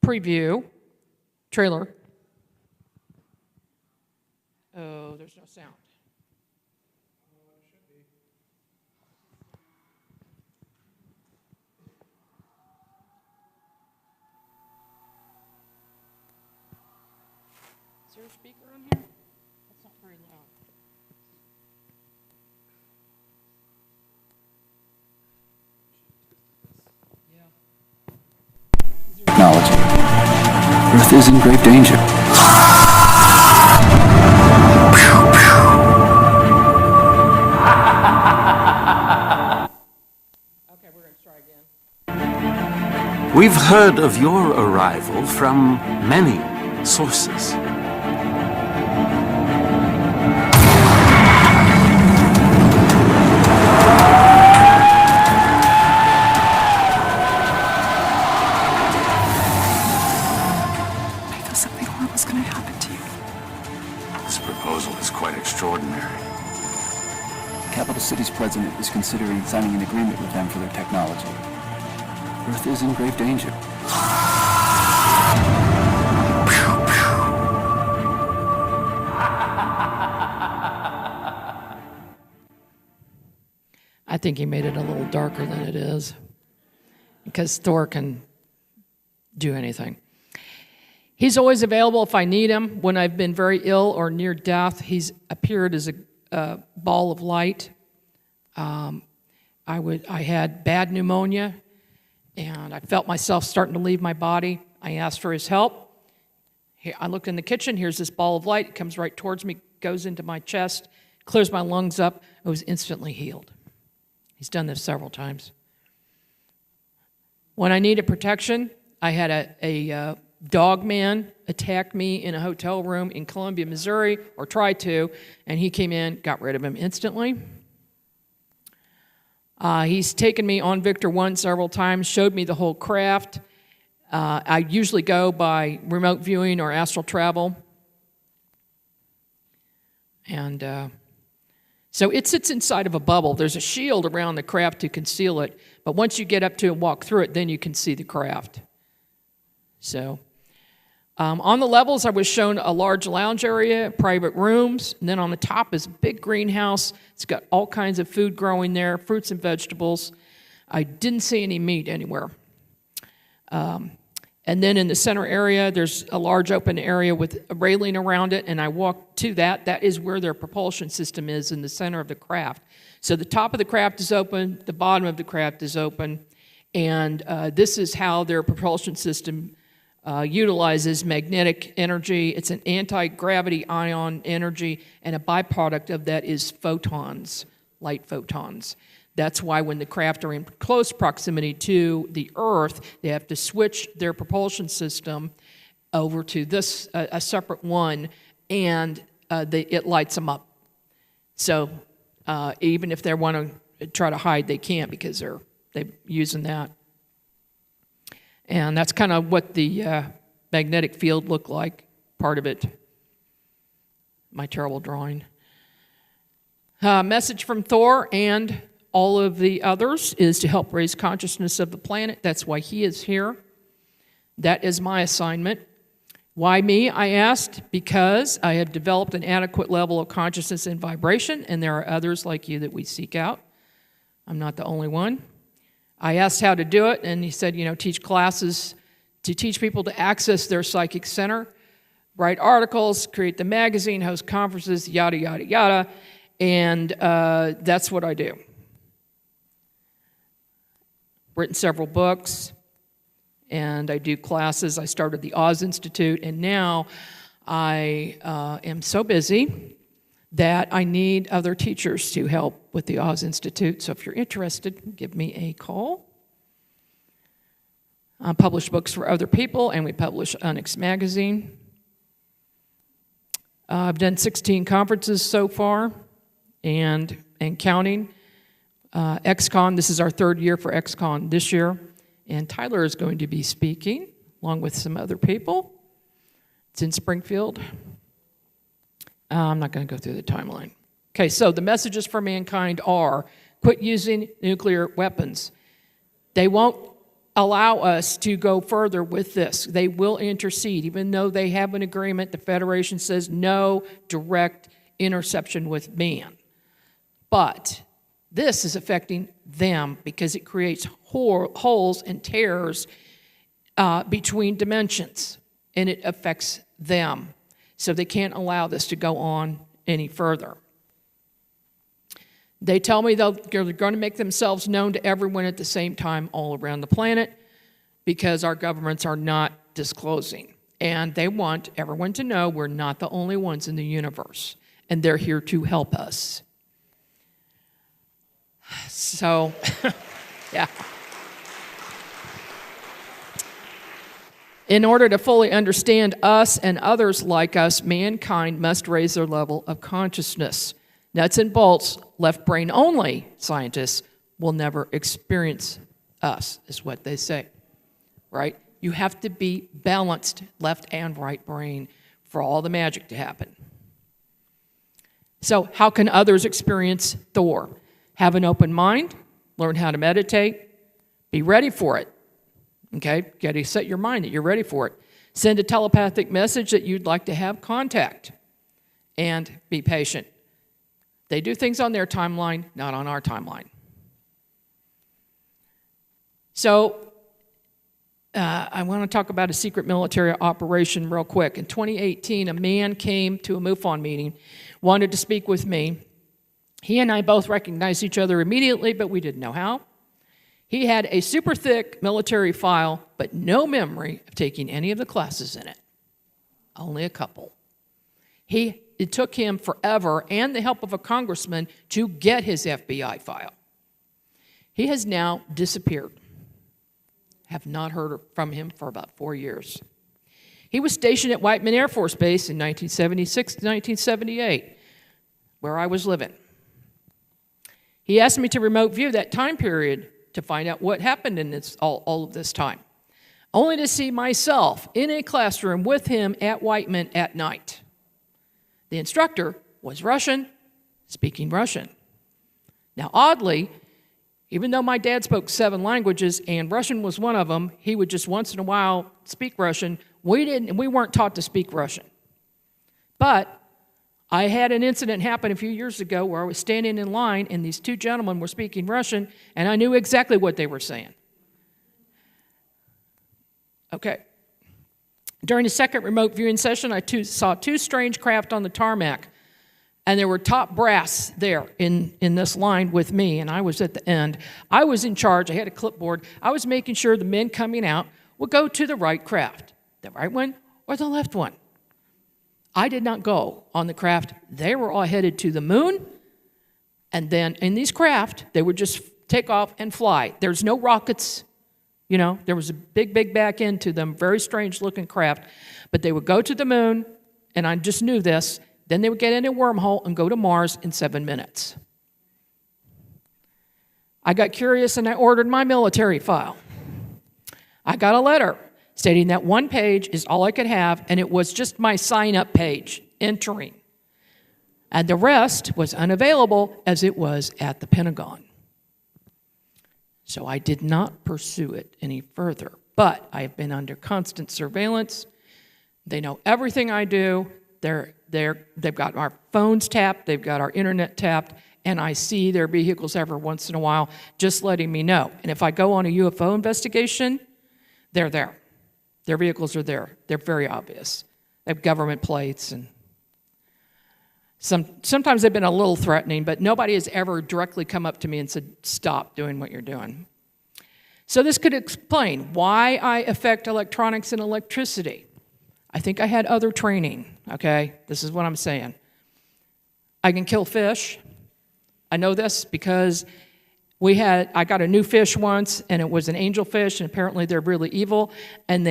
preview trailer. Oh, there's no sound. Is there a speaker on here? That's not very loud. Technology. Earth is in grave danger. Okay, we're going to try again. We've heard of your arrival from many sources. I feel something horrible's going to happen to you. This proposal is quite extraordinary. Capital City's president is considering signing an agreement with them for their technology. Earth is in grave danger. I think he made it a little darker than it is, because Thor can do anything. He's always available if I need him. When I've been very ill or near death, he's appeared as a ball of light. I had bad pneumonia, and I felt myself starting to leave my body. I asked for his help. I looked in the kitchen. Here's this ball of light. It comes right towards me, goes into my chest, clears my lungs up. I was instantly healed. He's done this several times. When I needed protection, I had a dog man attack me in a hotel room in Columbia, Missouri, or tried to, and he came in, got rid of him instantly. He's taken me on Victor 1 several times, showed me the whole craft. I usually go by remote viewing or astral travel. And so it sits inside of a bubble. There's a shield around the craft to conceal it, but once you get up to and walk through it, then you can see the craft. So on the levels, I was shown a large lounge area, private rooms, and then on the top is a big greenhouse. It's got all kinds of food growing there, fruits and vegetables. I didn't see any meat anywhere. And then in the center area, there's a large open area with a railing around it, and I walked to that. That is where their propulsion system is, in the center of the craft. So the top of the craft is open, the bottom of the craft is open, and this is how their propulsion system utilizes magnetic energy. It's an anti-gravity ion energy, and a byproduct of that is photons, light photons. That's why when the craft are in close proximity to the Earth, they have to switch their propulsion system over to this, a separate one, and it lights them up. So even if they want to try to hide, they can't, because they're using that. And that's kind of what the magnetic field looked like, part of it. My terrible drawing. Message from Thor and all of the others is to help raise consciousness of the planet. That's why he is here. That is my assignment. Why me, I asked, because I have developed an adequate level of consciousness and vibration, and there are others like you that we seek out. I'm not the only one. I asked how to do it, and he said, teach classes to teach people to access their psychic center, write articles, create the magazine, host conferences, yada, yada, yada. And that's what I do. Written several books, and I do classes. I started the Oz Institute, and now I am so busy that I need other teachers to help with the Oz Institute. So if you're interested, give me a call. I publish books for other people, and we publish Onyx Magazine. I've done 16 conferences so far, and counting. XCon, this is our third year for XCon this year, and Tyler is going to be speaking along with some other people. It's in Springfield. I'm not going to go through the timeline. Okay, so the messages for mankind are, quit using nuclear weapons. They won't allow us to go further with this. They will intercede. Even though they have an agreement, the Federation says no direct interception with man. But this is affecting them because it creates holes and tears between dimensions, and it affects them. So they can't allow this to go on any further. They tell me they're going to make themselves known to everyone at the same time all around the planet because our governments are not disclosing. And they want everyone to know we're not the only ones in the universe, and they're here to help us. So, yeah. In order to fully understand us and others like us, mankind must raise their level of consciousness. Nuts and bolts, left brain only scientists will never experience us, is what they say, right? You have to be balanced, left and right brain, for all the magic to happen. So how can others experience Thor? Have an open mind, learn how to meditate, be ready for it. Okay, got to set your mind that you're ready for it. Send a telepathic message that you'd like to have contact, and be patient. They do things on their timeline, not on our timeline. So I want to talk about a secret military operation real quick. In 2018, a man came to a MUFON meeting, wanted to speak with me. He and I both recognized each other immediately, but we didn't know how. He had a super thick military file, but no memory of taking any of the classes in it. Only a couple. It took him forever and the help of a congressman to get his FBI file. He has now disappeared. Have not heard from him for about 4 years. He was stationed at Whiteman Air Force Base in 1976 to 1978, where I was living. He asked me to remote view that time period to find out what happened in all of this time, only to see myself in a classroom with him at Whiteman at night. The instructor was Russian, speaking Russian. Now, oddly, even though my dad spoke 7 languages and Russian was one of them, he would just once in a while speak Russian. We weren't taught to speak Russian. But I had an incident happen a few years ago where I was standing in line and these 2 gentlemen were speaking Russian, and I knew exactly what they were saying. Okay. During the second remote viewing session, I saw 2 strange craft on the tarmac, and there were top brass there in this line with me, and I was at the end. I was in charge. I had a clipboard. I was making sure the men coming out would go to the right craft, the right one or the left one. I did not go on the craft. They were all headed to the moon, and then in these craft, they would just take off and fly. There's no rockets. You know, there was a big back end to them, very strange-looking craft. But they would go to the moon, and I just knew this. Then they would get in a wormhole and go to Mars in 7 minutes. I got curious, and I ordered my military file. I got a letter stating that 1 page is all I could have, and it was just my sign-up page, entering. And the rest was unavailable as it was at the Pentagon. So I did not pursue it any further. But I have been under constant surveillance. They know everything I do. They've got our phones tapped. They've got our internet tapped. And I see their vehicles every once in a while just letting me know. And if I go on a UFO investigation, they're there. Their vehicles are there. They're very obvious. They have government plates, and sometimes they've been a little threatening, but nobody has ever directly come up to me and said, stop doing what you're doing. So this could explain why I affect electronics and electricity. I think I had other training, okay? This is what I'm saying. I can kill fish. I know this because I got a new fish once, and it was an angelfish, and apparently they're really evil, and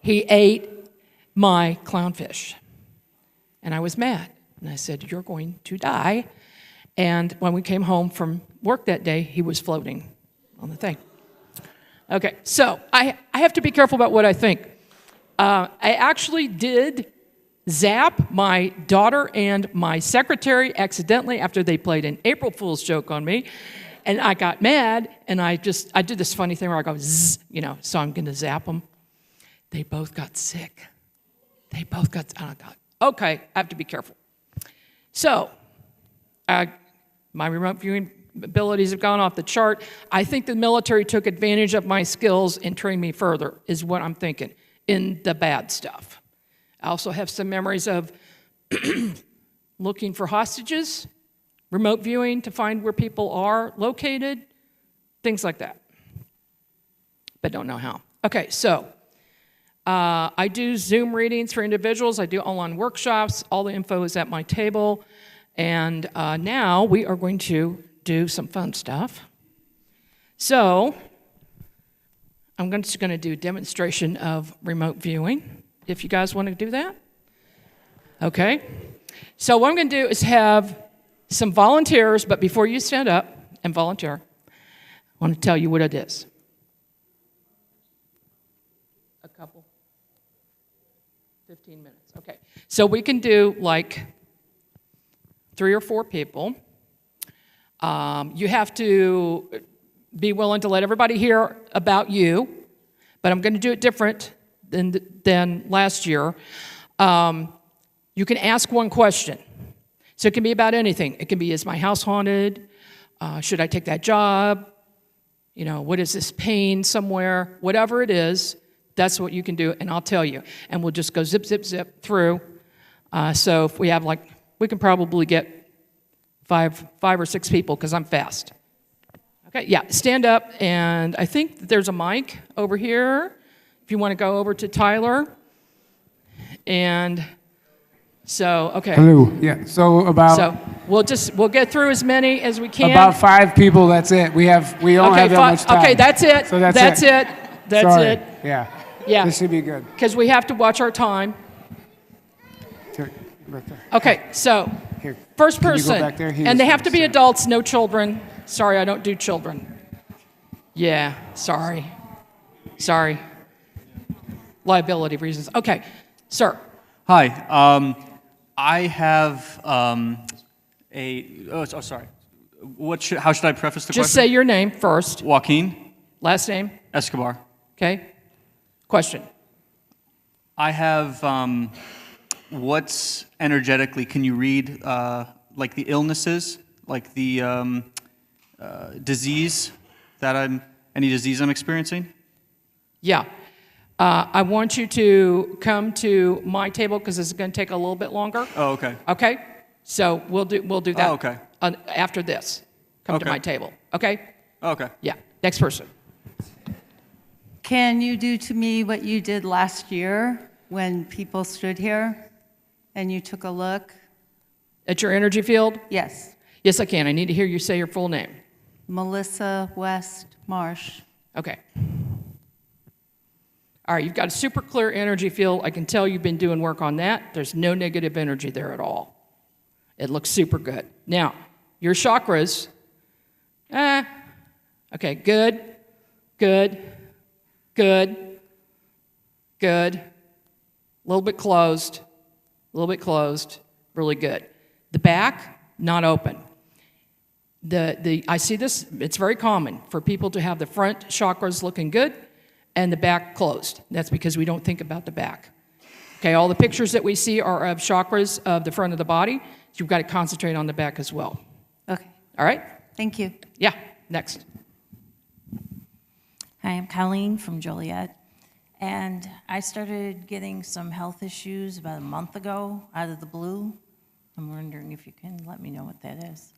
he ate my clownfish. And I was mad, and I said, you're going to die. And when we came home from work that day, he was floating on the thing. Okay, so I have to be careful about what I think. I actually did zap my daughter and my secretary accidentally after they played an April Fool's joke on me. And I got mad, and I did this funny thing where I go, zzz, so I'm going to zap them. They both got sick. I thought, okay, I have to be careful. So, my remote viewing abilities have gone off the chart. I think the military took advantage of my skills and trained me further, is what I'm thinking, in the bad stuff. I also have some memories of looking for hostages, remote viewing to find where people are located, things like that. But don't know how. Okay, so I do Zoom readings for individuals. I do online workshops. All the info is at my table. And now we are going to do some fun stuff. So I'm just going to do a demonstration of remote viewing, if you guys want to do that. Okay. So what I'm going to do is have some volunteers, but before you stand up and volunteer, I want to tell you what it is. A couple. 15 minutes. Okay. So we can do like 3 or 4 people. You have to be willing to let everybody hear about you, but I'm going to do it different than last year. You can ask one question. So it can be about anything. It can be, is my house haunted? Should I take that job? What is this pain somewhere? Whatever it is, that's what you can do, and I'll tell you. And we'll just go zip, zip, zip through. So if we have we can probably get 5 or 6 people because I'm fast. Okay, yeah, stand up, and I think there's a mic over here. If you want to go over to Tyler. And so, okay. Hello, yeah, so we'll get through as many as we can. About 5 people, that's it. We don't have that much time. Okay, that's it. So that's it. That's Sorry. it. Yeah. Yeah. This should be good. Because we have to watch our time. Here, right there. Okay, so Here. first Can you go person, back there? and they have to be adults, no children. Sorry, I don't do children. Yeah, sorry. Liability reasons. Okay, sir. Hi. I have sorry. How should I preface the question? Just say your name first. Joaquin. Last name. Escobar. Okay. Question. I have, what's energetically, can you read, like the illnesses, like the disease any disease I'm experiencing? Yeah. I want you to come to my table because this is going to take a little bit longer. Oh, okay. Okay? So we'll do that. Oh, okay. After this. Come to my table. Okay? Okay. Yeah. Next person. Can you do to me what you did last year when people stood here and you took a look? At your energy field? Yes. Yes, I can. I need to hear you say your full name. Melissa West Marsh. Okay. All right, you've got a super clear energy field. I can tell you've been doing work on that. There's no negative energy there at all. It looks super good. Now, your chakras, okay, good. A little bit closed, really good. The back, not open. I see this, it's very common for people to have the front chakras looking good and the back closed. That's because we don't think about the back. Okay, all the pictures that we see are of chakras of the front of the body, so you've got to concentrate on the back as well. Okay. All right? Thank you. Yeah, next. Hi, I'm Colleen from Joliet. And I started getting some health issues about a month ago out of the blue. I'm wondering if you can let me know what that is.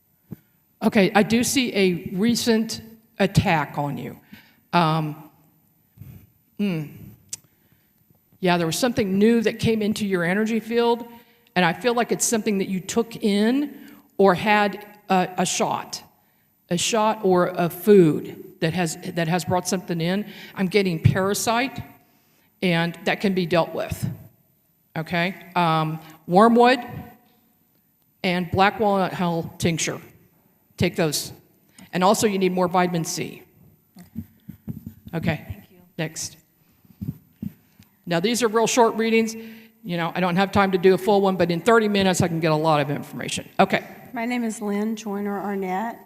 Okay, I do see a recent attack on you. Yeah, there was something new that came into your energy field, and I feel like it's something that you took in or had a shot or a food that has brought something in. I'm getting parasite, and that can be dealt with. Okay, wormwood and black walnut hull tincture. Take those, and also you need more vitamin C. Okay. Thank you. Next. Now these are real short readings. You know, I don't have time to do a full one, but in 30 minutes I can get a lot of information. Okay. My name is Lynn Joyner Arnett.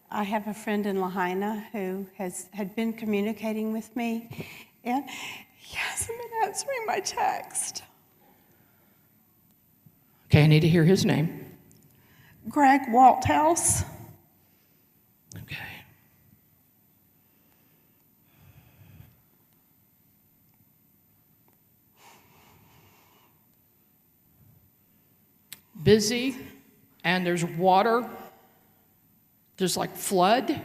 I have a friend in Lahaina who had been communicating with me, and he hasn't been answering my text. Okay, I need to hear his name. Greg Walthouse. Okay. Busy, and there's water. There's like flood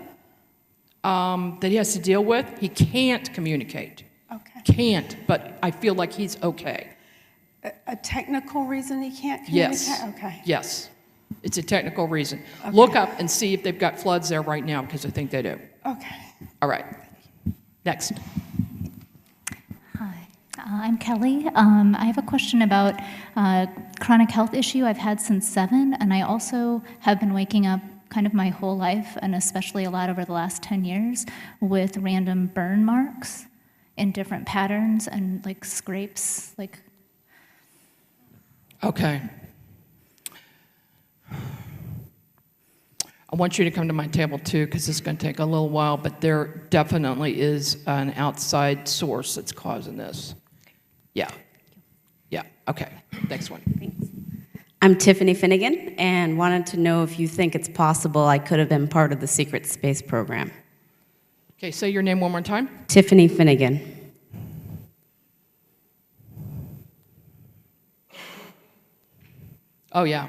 that he has to deal with. He can't communicate. Okay. Can't, but I feel like he's okay. A technical reason he can't communicate? Yes. Okay. Yes. It's a technical reason. Okay. Look up and see if they've got floods there right now, because I think they do. Okay. All right. Next. Hi, I'm Kelly. I have a question about chronic health issue I've had since 7, and I also have been waking up kind of my whole life, and especially a lot over the last 10 years, with random burn marks in different patterns and like scrapes, like. Okay. I want you to come to my table too, because it's going to take a little while, but there definitely is an outside source that's causing this. Yeah. Yeah. Okay. Next one. Thanks. I'm Tiffany Finnegan, and wanted to know if you think it's possible I could have been part of the secret space program. Okay, say your name one more time. Tiffany Finnegan. Oh, yeah.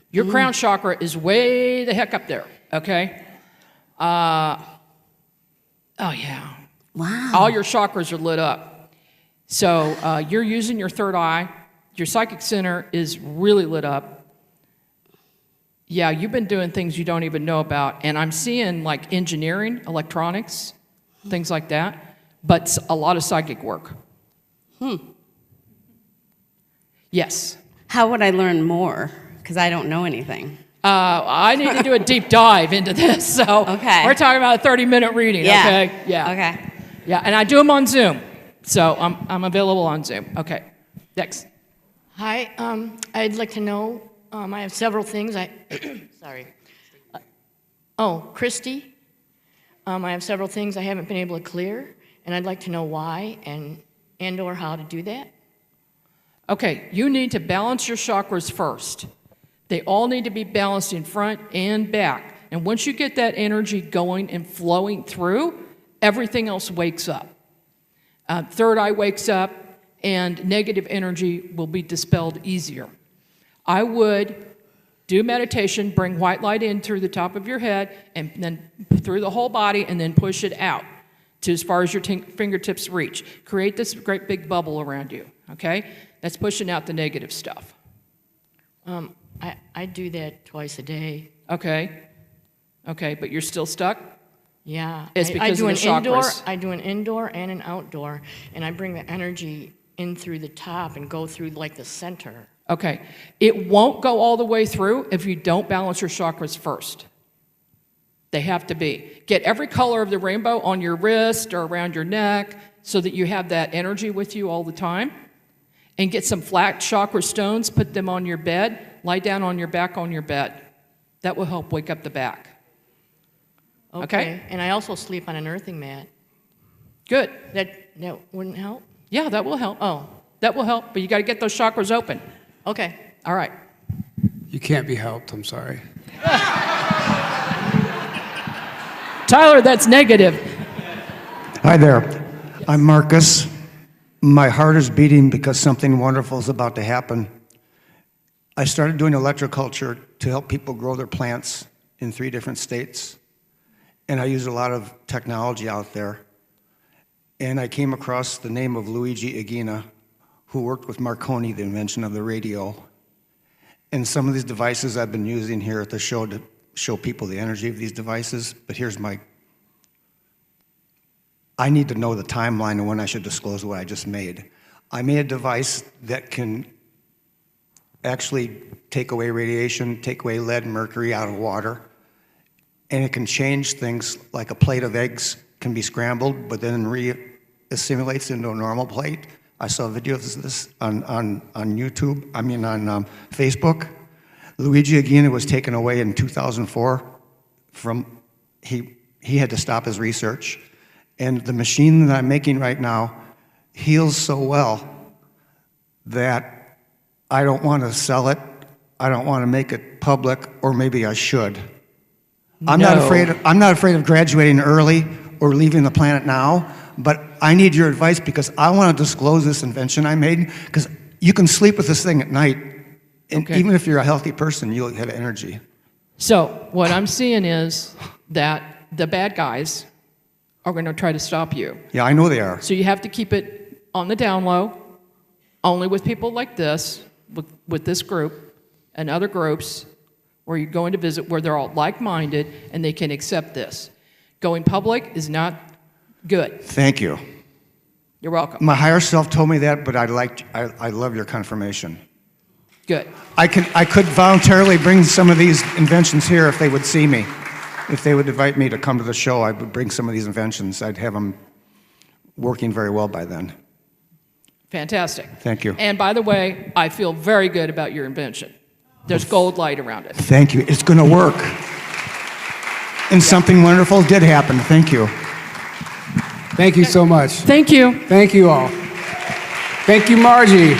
Your crown chakra is way the heck up there, okay? Oh, yeah. Wow. All your chakras are lit up. So you're using your third eye. Your psychic center is really lit up. Yeah, you've been doing things you don't even know about. And I'm seeing like engineering, electronics, things like that, but a lot of psychic work. Yes. How would I learn more? Because I don't know anything. I need to do a deep dive into this. So Okay. we're talking about a 30-minute reading, Yeah. okay? Yeah. Okay. Yeah, and I do them on Zoom. So I'm available on Zoom. Okay. Next. Hi, I'd like to know, I have several things, sorry. Christy. I have several things I haven't been able to clear, and I'd like to know why and or how to do that. Okay, you need to balance your chakras first. They all need to be balanced in front and back. And once you get that energy going and flowing through, everything else wakes up. Third eye wakes up, and negative energy will be dispelled easier. I would do meditation, bring white light in through the top of your head, and then through the whole body, and then push it out to as far as your fingertips reach. Create this great big bubble around you, okay? That's pushing out the negative stuff. I do that twice a day. Okay. Okay, but you're still stuck? Yeah. It's because I do of the chakras. I do an indoor and an outdoor, and I bring the energy in through the top and go through like the center. Okay. It won't go all the way through if you don't balance your chakras first. They have to be. Get every color of the rainbow on your wrist or around your neck so that you have that energy with you all the time. And get some flat chakra stones, put them on your bed, lie down on your back on your bed. That will help wake up the back. Okay? And I also sleep on an earthing mat. Good. That wouldn't help? Yeah, that will help. Oh. That will help, but you got to get those chakras open. Okay. All right. You can't be helped, I'm sorry. Tyler, that's negative. Hi there. I'm Marcus. My heart is beating because something wonderful is about to happen. I started doing electroculture to help people grow their plants in 3 different states. And I use a lot of technology out there. And I came across the name of Luigi Igina, who worked with Marconi, the invention of the radio. And some of these devices I've been using here at the show to show people the energy of these devices. But here's I need to know the timeline and when I should disclose what I just made. I made a device that can actually take away radiation, take away lead and mercury out of water, and it can change things like a plate of eggs can be scrambled, but then re-assimilates into a normal plate. I saw videos of this on YouTube, on Facebook. Luigi Igina was taken away in 2004 he had to stop his research. And the machine that I'm making right now heals so well that I don't want to sell it. I don't want to make it public, or maybe I should. I'm not afraid of graduating early or leaving the planet now, but I need your advice because I want to disclose this invention I made, because you can sleep with this thing at night, and even if you're a healthy person, you'll have energy. So what I'm seeing is that the bad guys are going to try to stop you. Yeah, I know they are. So you have to keep it on the down low, only with people like this, with this group and other groups where you're going to visit where they're all like-minded and they can accept this. Going public is not good. Thank you. You're welcome. My higher self told me that, but I love your confirmation. Good. I could voluntarily bring some of these inventions here if they would see me. If they would invite me to come to the show, I would bring some of these inventions. I'd have them working very well by then. Fantastic. Thank you. And by the way, I feel very good about your invention. There's gold light around it. Thank you. It's going to work. And something wonderful did happen. Thank you. Thank you so much. Thank you. Thank you all. Thank you, Margie.